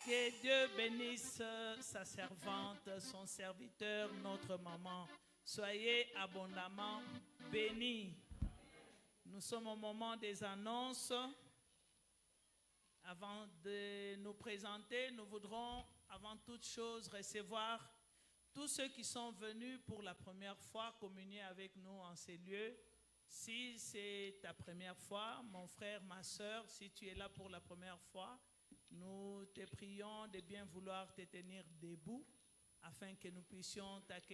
Que Dieu bénisse sa servante, son serviteur, notre maman. Soyez abondamment bénis. Nous sommes au moment des annonces. Avant de nous présenter, nous voudrons avant toute chose recevoir tous ceux qui sont venus pour la première fois communier avec nous en ces lieux. Si c'est ta première fois, mon frère, ma soeur, si tu es là pour la première fois, nous te prions de bien vouloir te tenir debout afin que nous puissions t'accueillir.